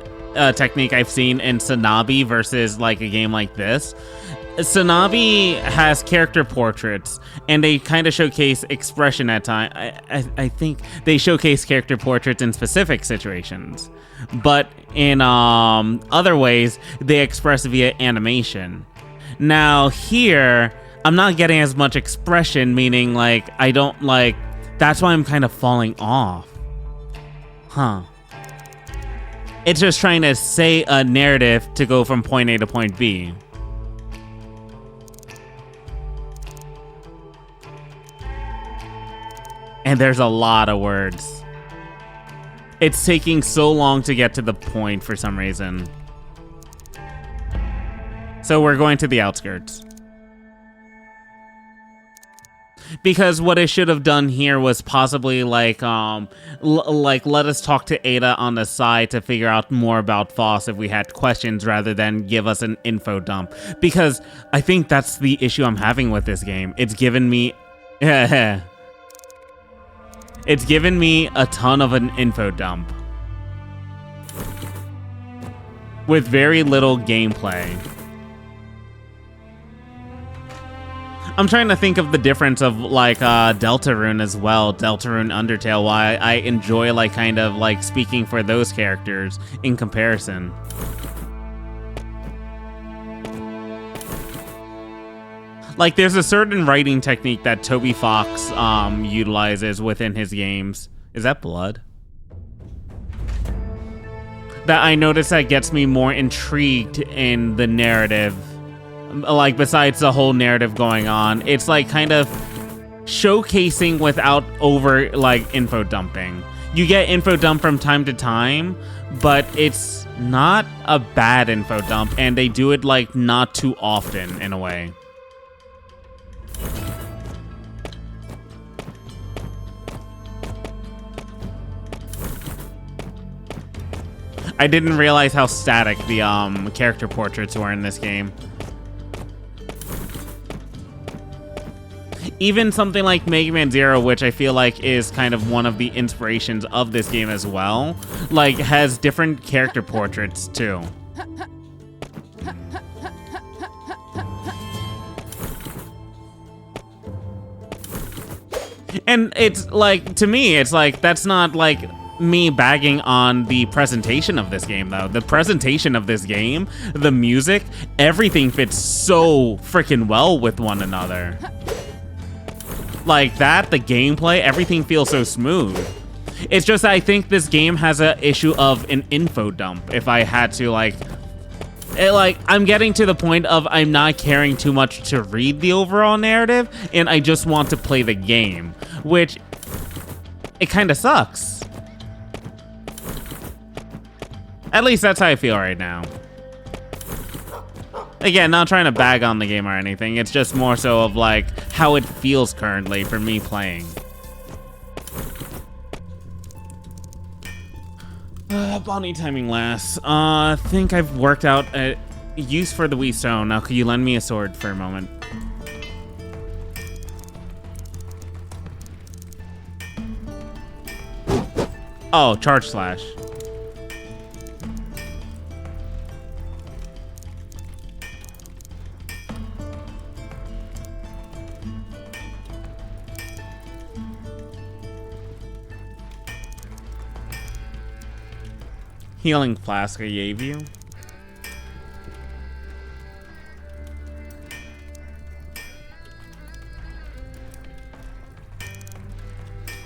[SPEAKER 1] technique I've seen in Sanabi versus like a game like this. Sanabi has character portraits, and they kind of showcase expression at times. I think they showcase character portraits in specific situations, but in other ways, they express via animation. Now here, I'm not getting as much expression, meaning like I don't like. That's why I'm kind of falling off. Huh. It's just trying to say a narrative to go from point A to point B. And there's a lot of words. It's taking so long to get to the point for some reason. So we're going to the outskirts. Because what it should have done here was possibly like let us talk to Ada on the side to figure out more about Voss if we had questions, rather than give us an info dump. Because I think that's the issue I'm having with this game. It's given me it's given me a ton of an info dump with very little gameplay. I'm trying to think of the difference of like Deltarune as well, Deltarune Undertale, why I enjoy like kind of like speaking for those characters in comparison. Like, there's a certain writing technique that Toby Fox utilizes within his games. Is that blood? That I notice that gets me more intrigued in the narrative. Like, besides the whole narrative going on, it's like kind of showcasing without over like info dumping. You get info dump from time to time, but it's not a bad info dump, and they do it like not too often in a way. I didn't realize how static the character portraits were in this game. Even something like Mega Man Zero, which I feel like is kind of one of the inspirations of this game as well, like has different character portraits too. And it's like, to me, it's like, that's not like me bagging on the presentation of this game, though. The presentation of this game, the music, everything fits so freaking well with one another. Like that, the gameplay, everything feels so smooth. It's just that I think this game has an issue of an info dump. If I had to I'm getting to the point of I'm not caring too much to read the overall narrative, and I just want to play the game, which it kind of sucks. At least that's how I feel right now. Again, not trying to bag on the game or anything. It's just more so of like how it feels currently for me playing. Bonnie timing lasts. I think I've worked out a use for the Wii Stone. Now, could you lend me a sword for a moment? Oh, charge slash. Healing flask I gave you.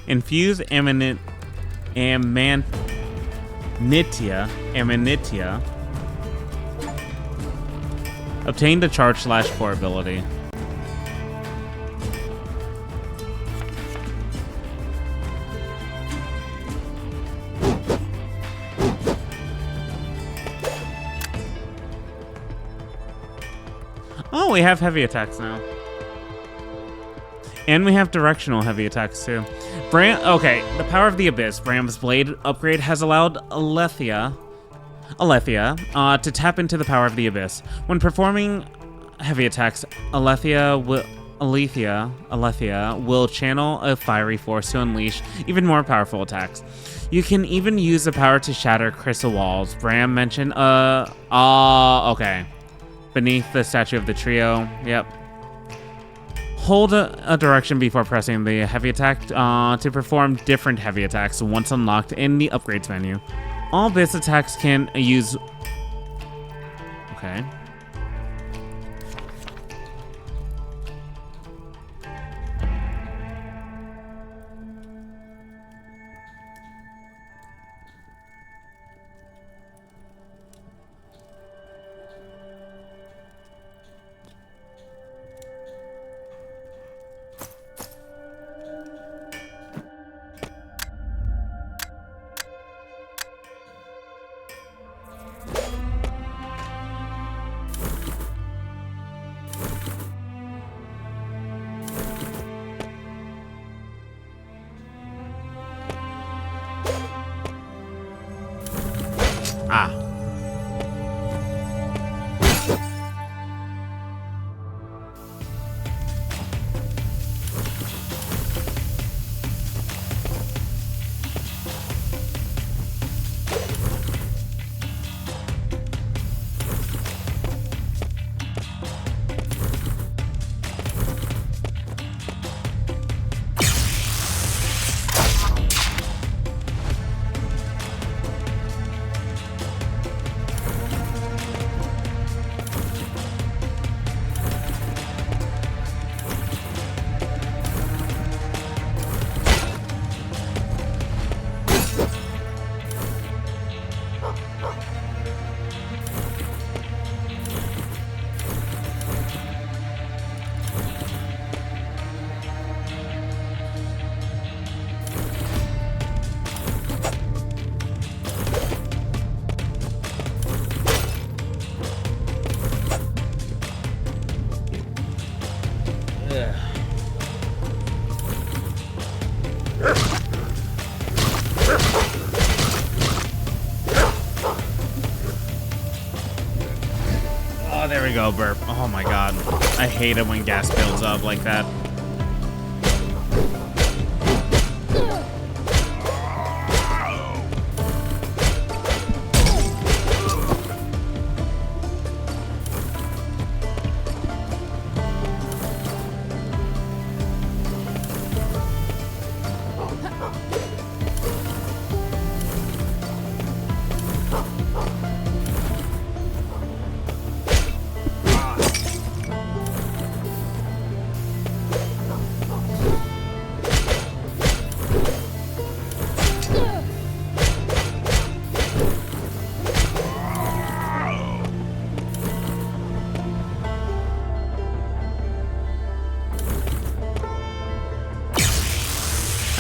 [SPEAKER 1] Infuse Amanitia. Obtain the charge slash core ability. Oh, we have heavy attacks now. And we have directional heavy attacks too. Okay, the Power of the Abyss, Bram's Blade upgrade has allowed Alethea to tap into the Power of the Abyss. When performing heavy attacks, Alethea Alethea will channel a fiery force to unleash even more powerful attacks. You can even use the power to shatter crystal walls. Bram mentioned, okay. Beneath the statue of the trio, yep. Hold a direction before pressing the heavy attack to perform different heavy attacks once unlocked in the upgrades menu. All base attacks can use... Okay. Ah. Oh, there we go, burp. Oh my god. I hate it when gas builds up like that.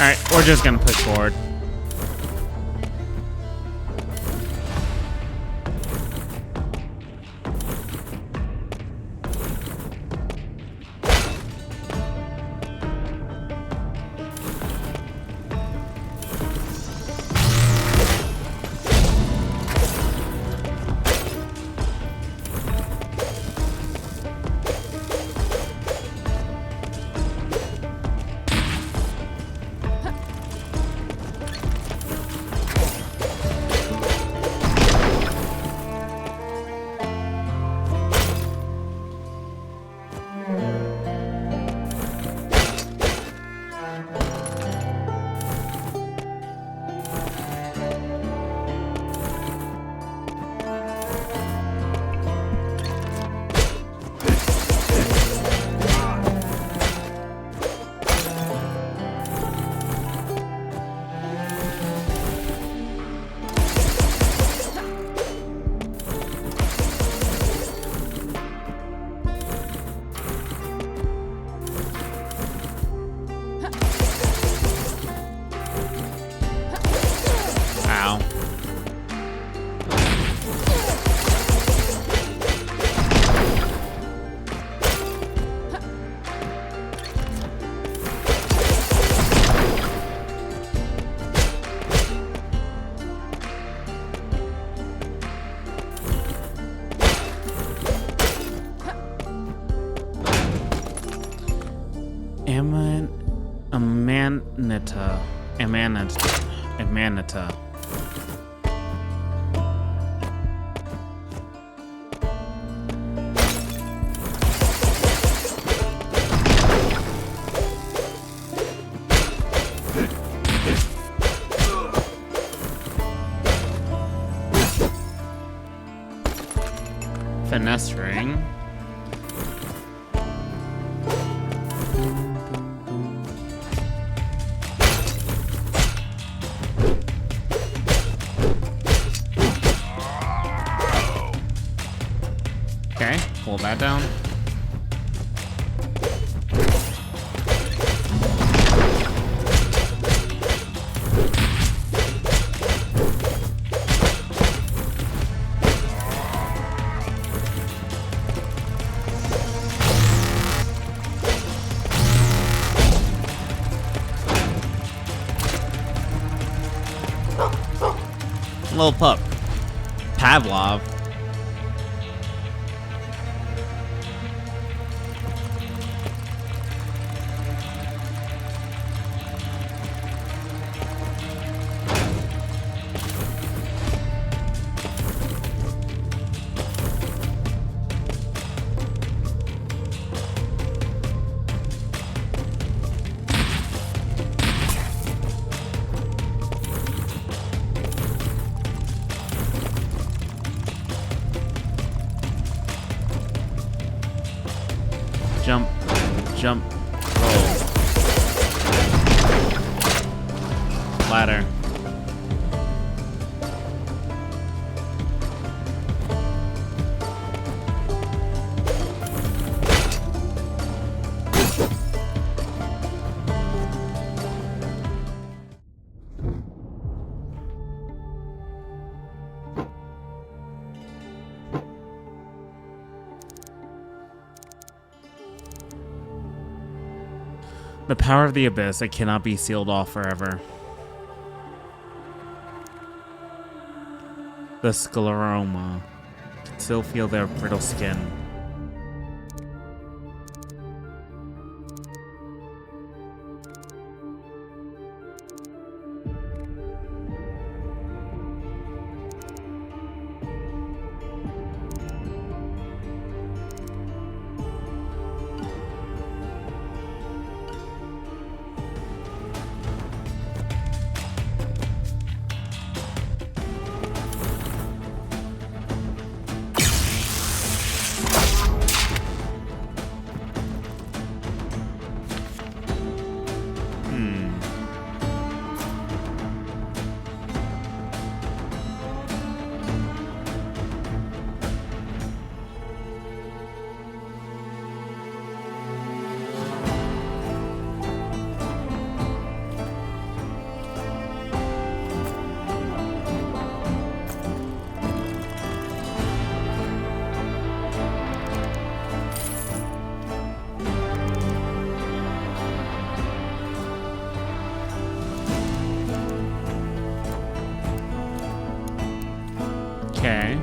[SPEAKER 1] Alright, we're just gonna push forward. Amanita. Finesse ring. Okay, pull that down. Little pup. Pavlov. Jump, jump, roll. Ladder. The power of the abyss, it cannot be sealed off forever. The scleroma can still feel their brittle skin. Okay.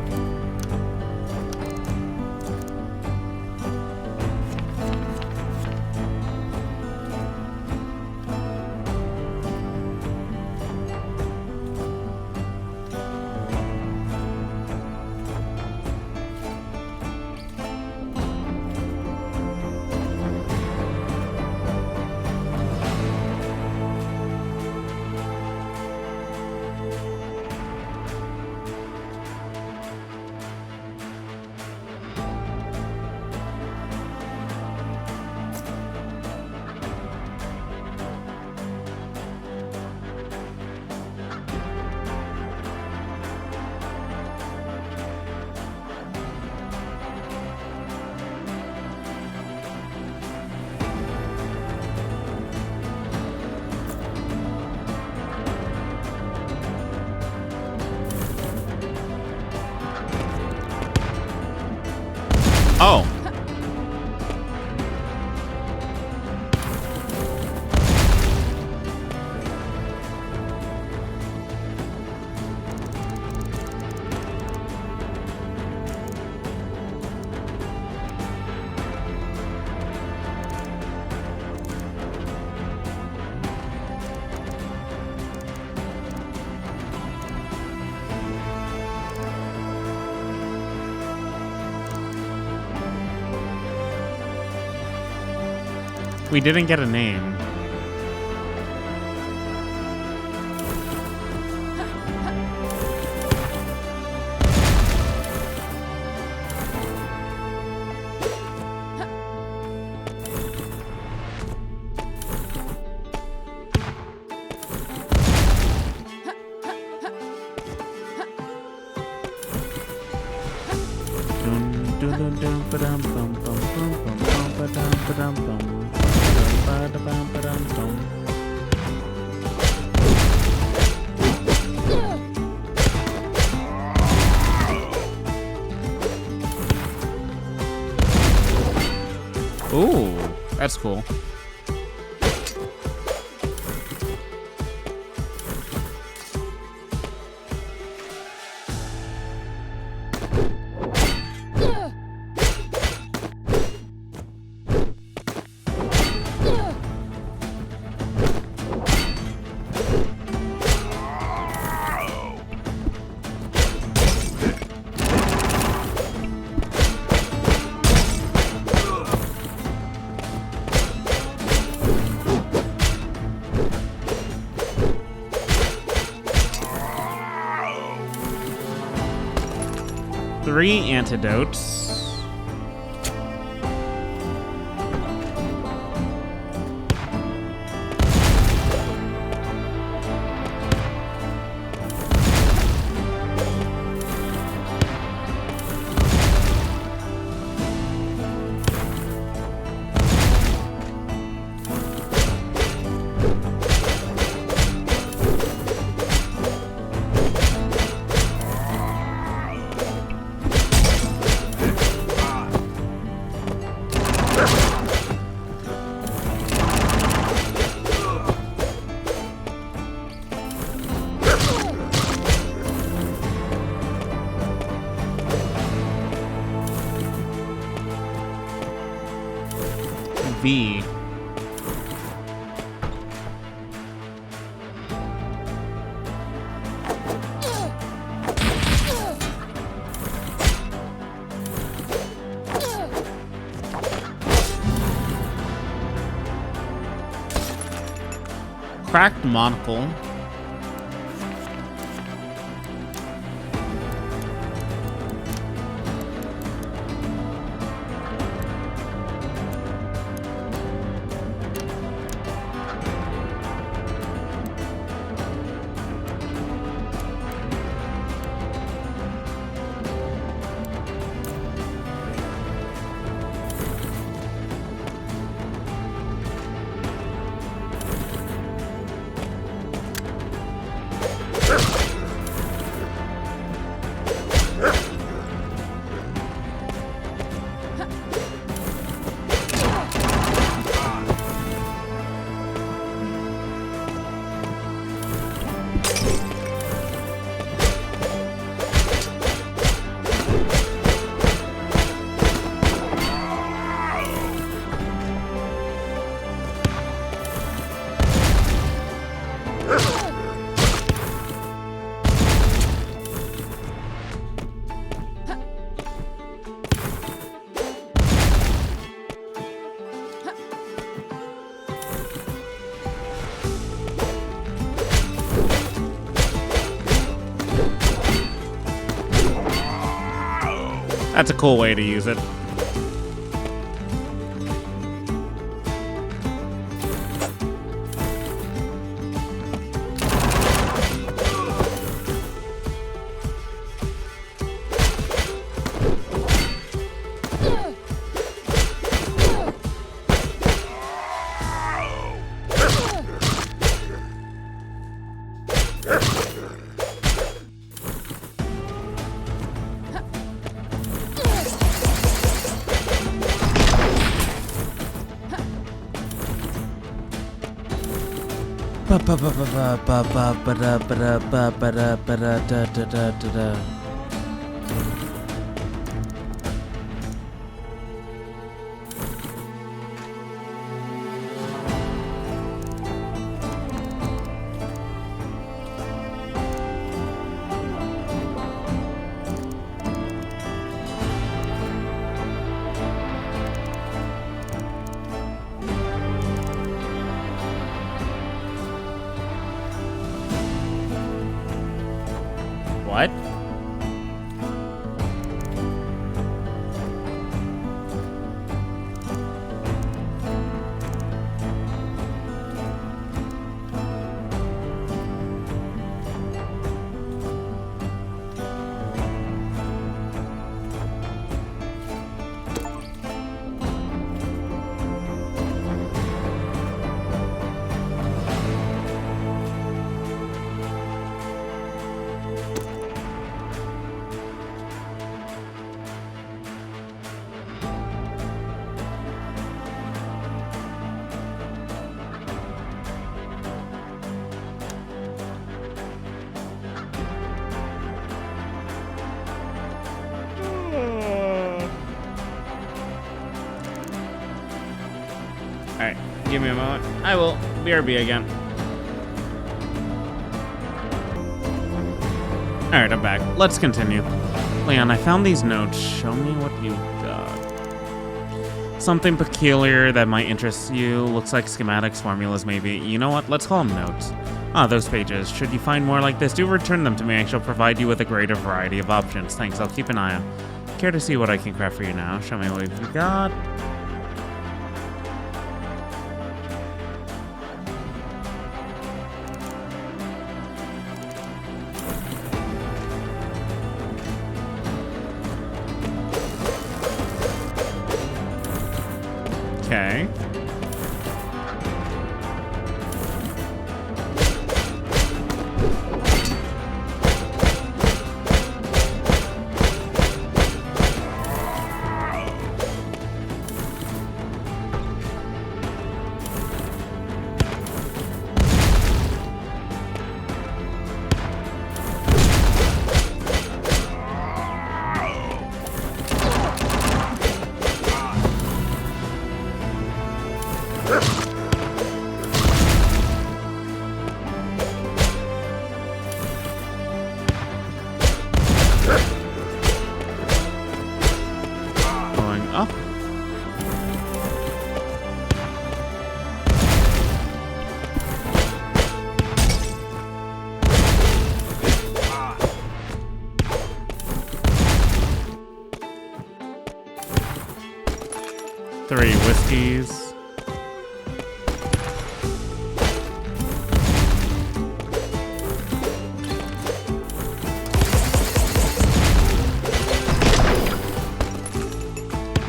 [SPEAKER 1] We didn't get a name. Ooh, that's cool. Three antidotes. V. Cracked monocle. That's a cool way to use it. What? Alright, give me a moment. I will BRB again. Alright, I'm back. Let's continue. Leon, I found these notes. Show me what you got. Something peculiar that might interest you. Looks like schematics, formulas, maybe. You know what? Let's call them notes. Ah, those pages. Should you find more like this, do return them to me. I shall provide you with a greater variety of options. Thanks, I'll keep an eye out. Care to see what I can craft for you now? Show me what you got. Okay. Going up. Three whiskeys.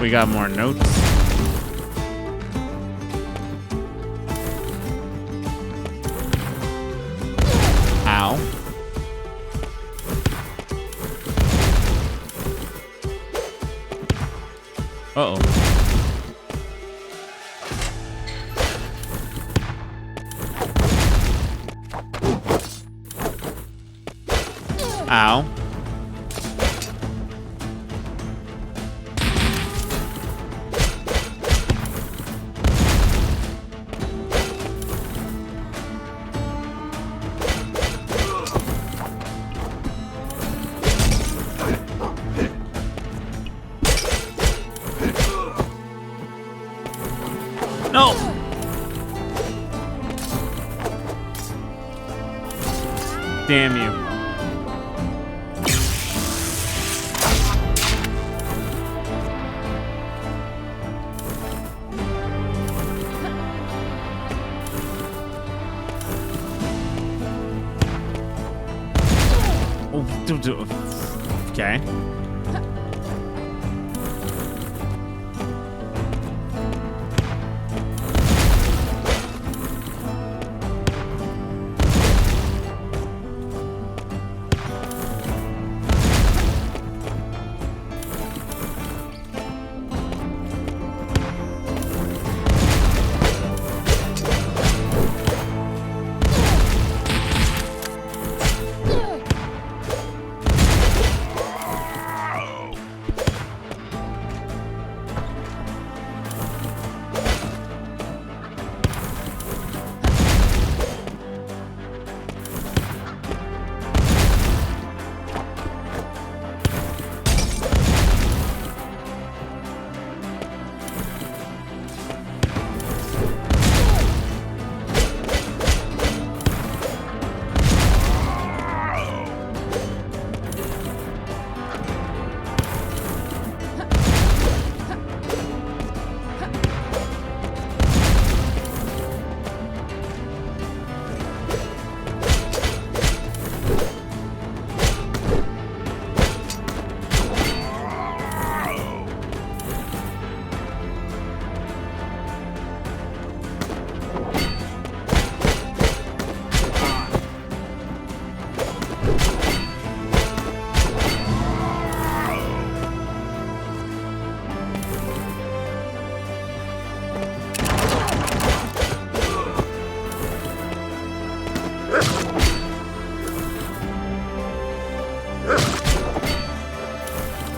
[SPEAKER 1] We got more notes. Ow. Uh-oh. Ow. No! Damn you. Oh, okay.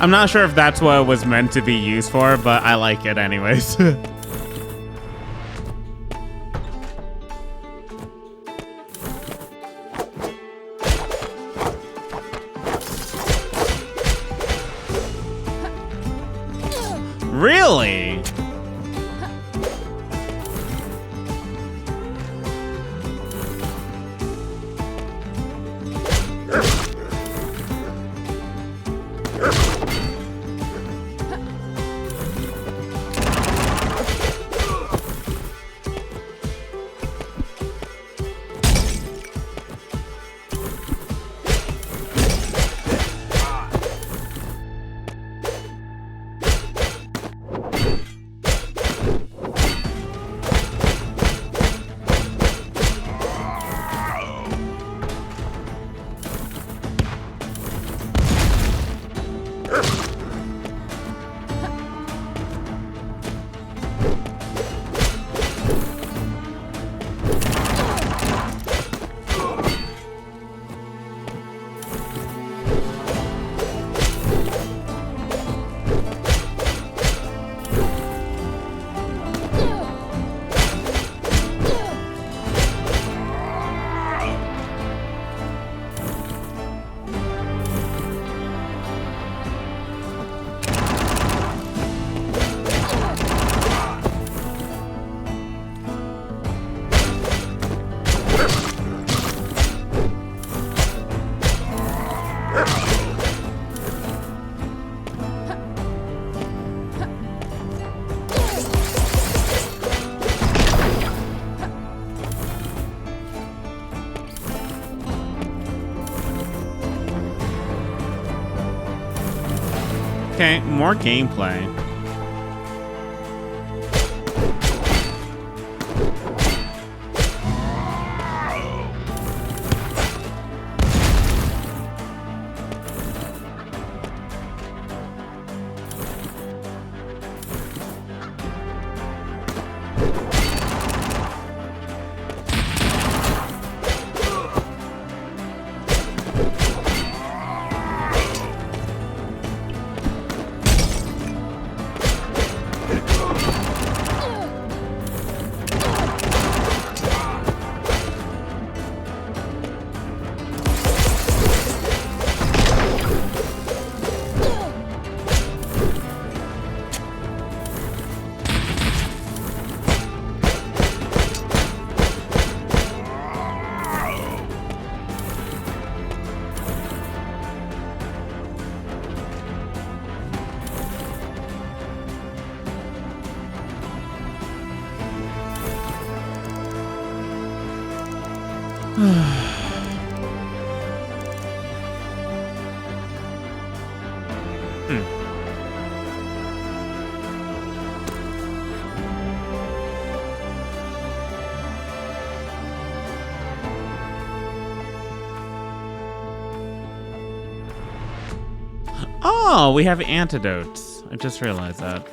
[SPEAKER 1] I'm not sure if that's what it was meant to be used for, but I like it anyways. Really? Okay, more gameplay. Oh, we have antidotes. I just realized that.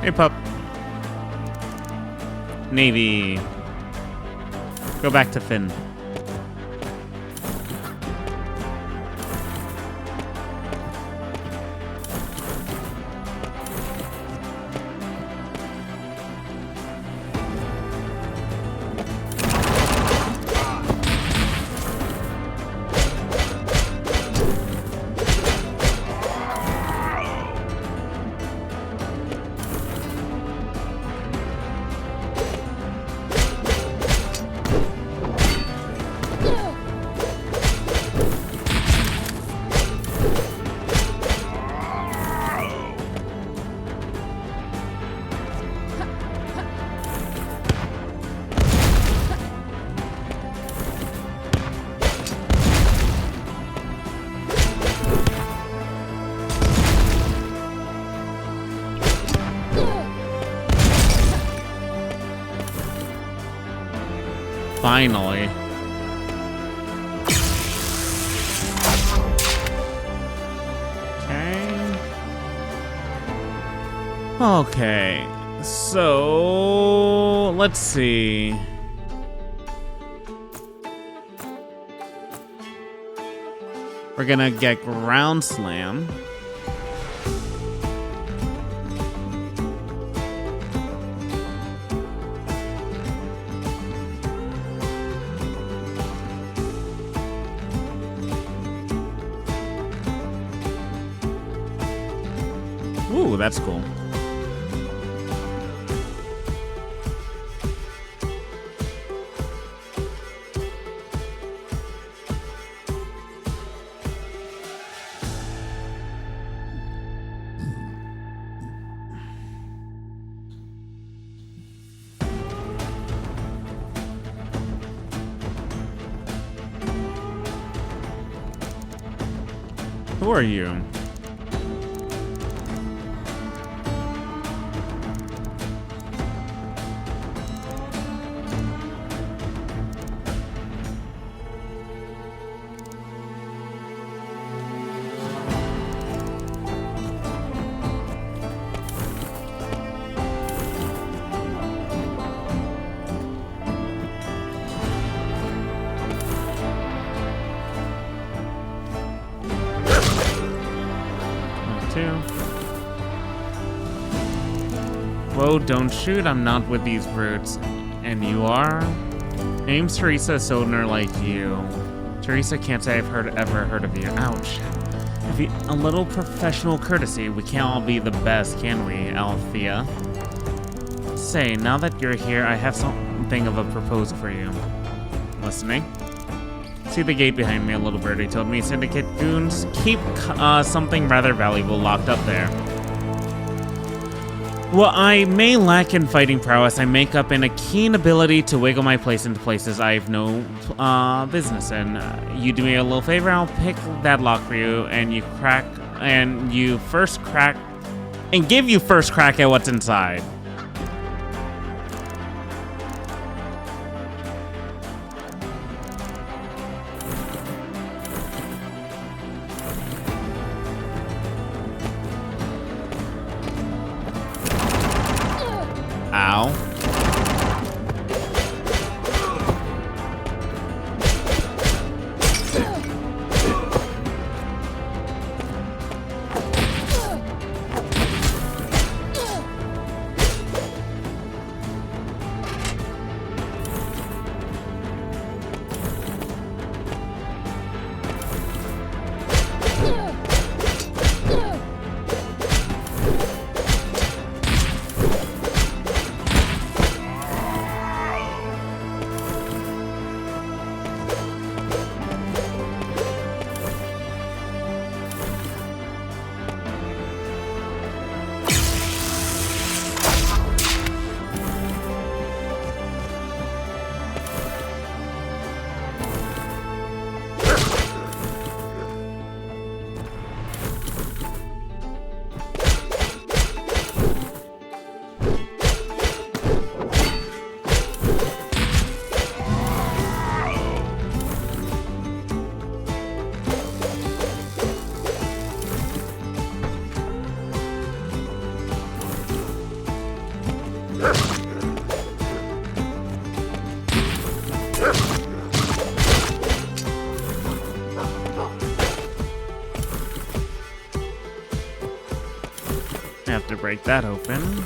[SPEAKER 1] Hey, pup. Navy. Go back to Finn. Finally. Okay, so let's see. We're gonna get ground slam. Ooh, that's cool. Who are you? Whoa, don't shoot, I'm not with these brutes. And you are? Name's Teresa, Soldner like you. Teresa, can't say I've ever heard of you. Ouch. A little professional courtesy. We can't all be the best, can we, Althea? Say, now that you're here, I have something of a proposal for you. Listening? See the gate behind me, a little birdie told me. Syndicate goons keep something rather valuable locked up there. Well, I may lack in fighting prowess, I make up in a keen ability to wiggle my place into places I have no business in. You do me a little favor, I'll pick that lock for you, and give you first crack at what's inside. Ow. break that open.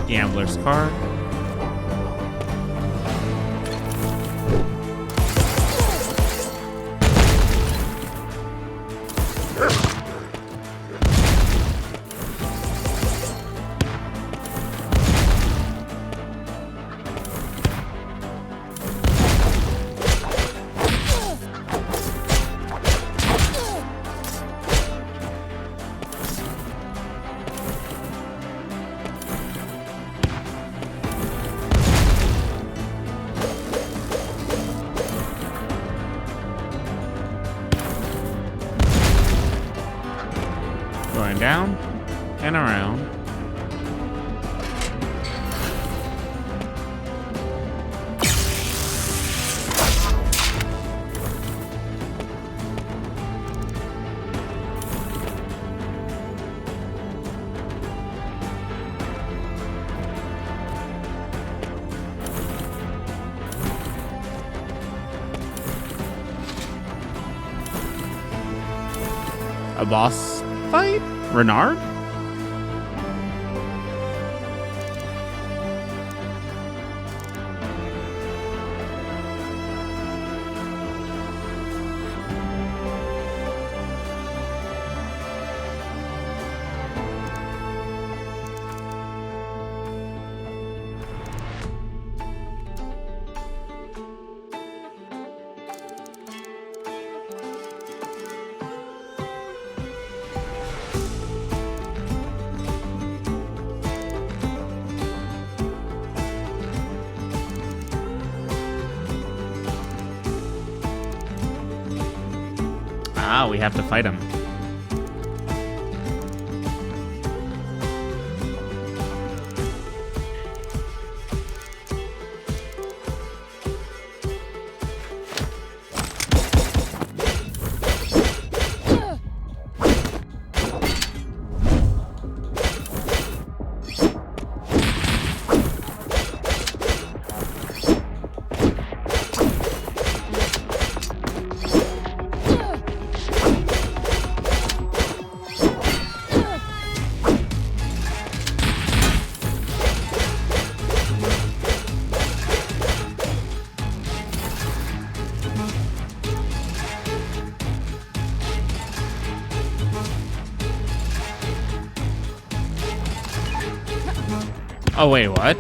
[SPEAKER 1] Gambler's card. Going down and around. A boss fight? Renard? Ah, we have to fight him. Oh, wait, what?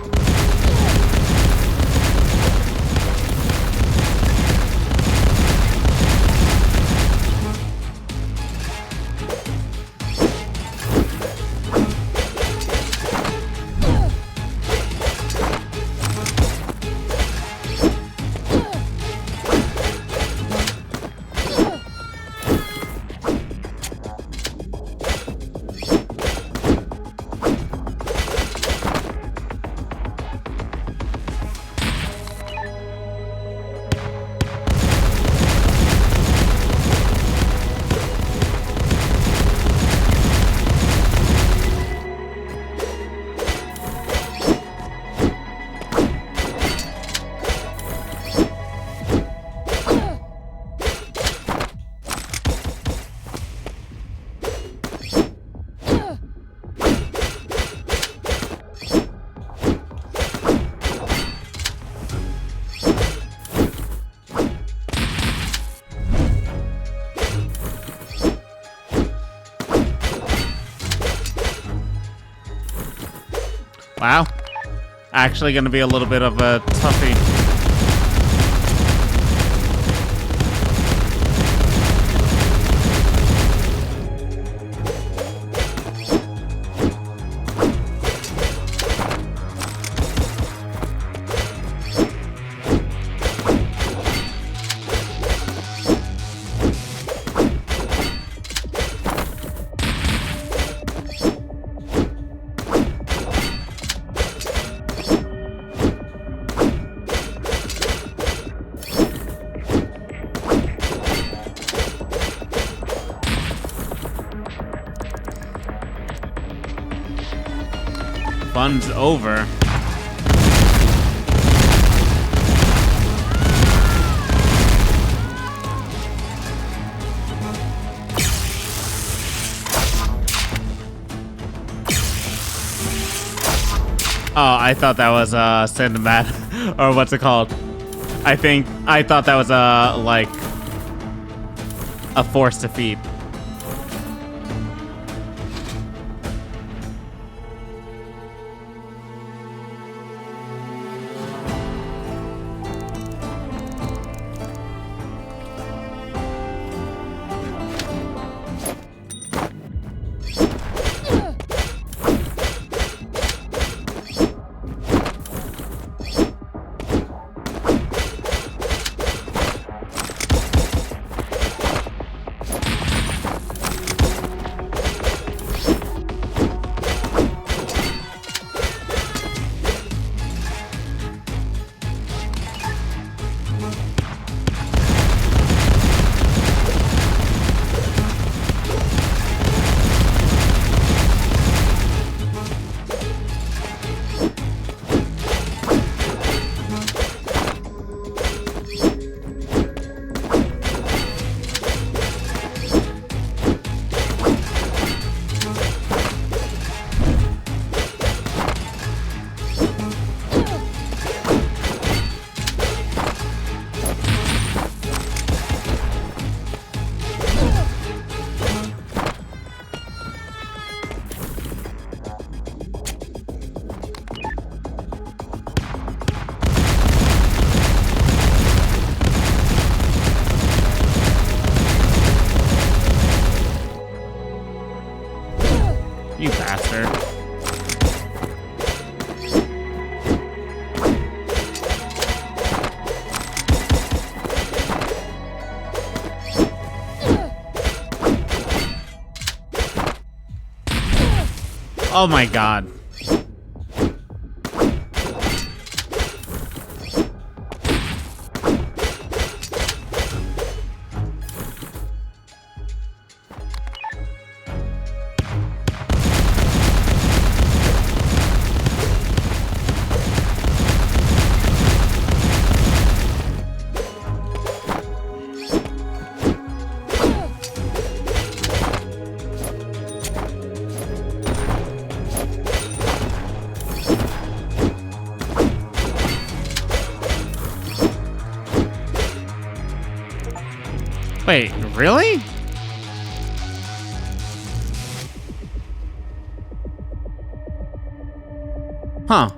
[SPEAKER 1] Wow. Actually gonna be a little bit of a toughie. Fun's over. Oh, I thought that was Cinder, or what's it called? I thought that was like a force defeat. You bastard. Oh my god. Wait, really? Huh.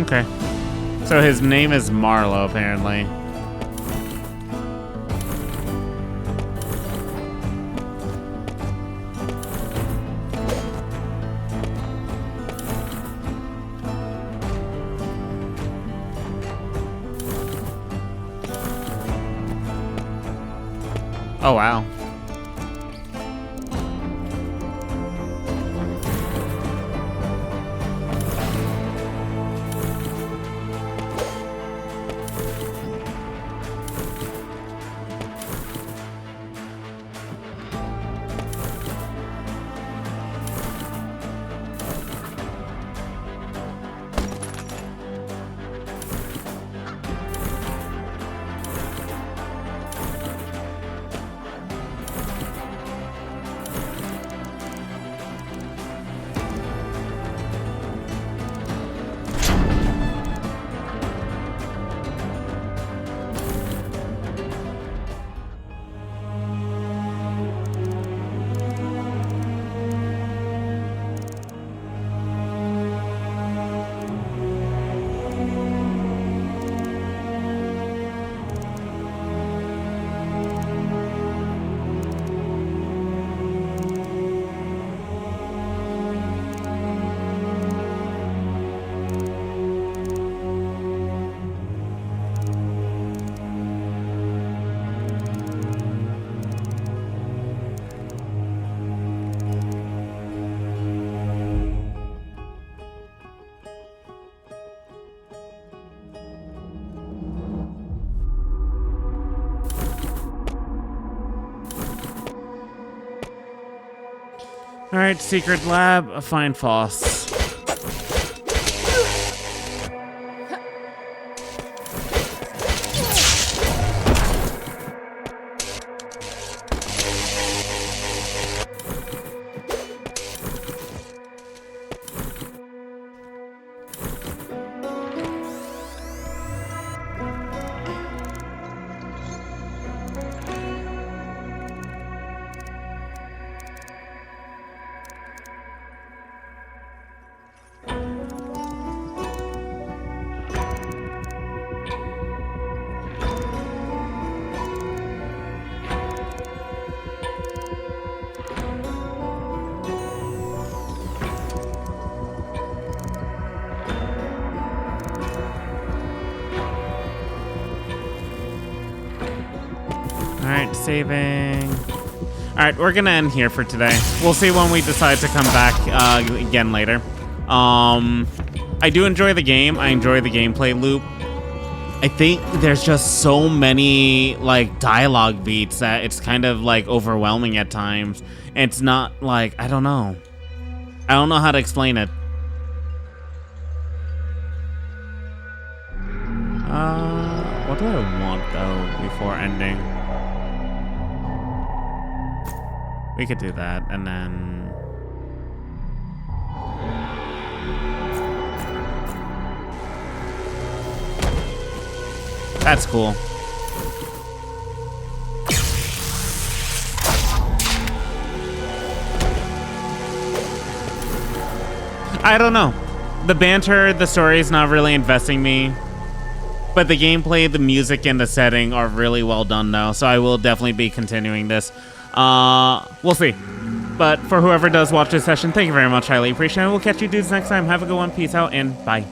[SPEAKER 1] Okay. So his name is Marlowe, apparently. Oh, wow. All right, secret lab, find Foss. Alright, saving. Alright, we're gonna end here for today. We'll see when we decide to come back again later. I do enjoy the game. I enjoy the gameplay loop. I think there's just so many, like, dialogue beats that it's kind of, like, overwhelming at times. It's not, like, I don't know. I don't know how to explain it. What do I want, though, before ending? We could do that, and then... That's cool. I don't know. The banter, the story is not really investing me. But the gameplay, the music, and the setting are really well done, though. So I will definitely be continuing this. We'll see. But for whoever does watch this session, thank you very much. Highly appreciate it. We'll catch you dudes next time. Have a good one. Peace out, and bye.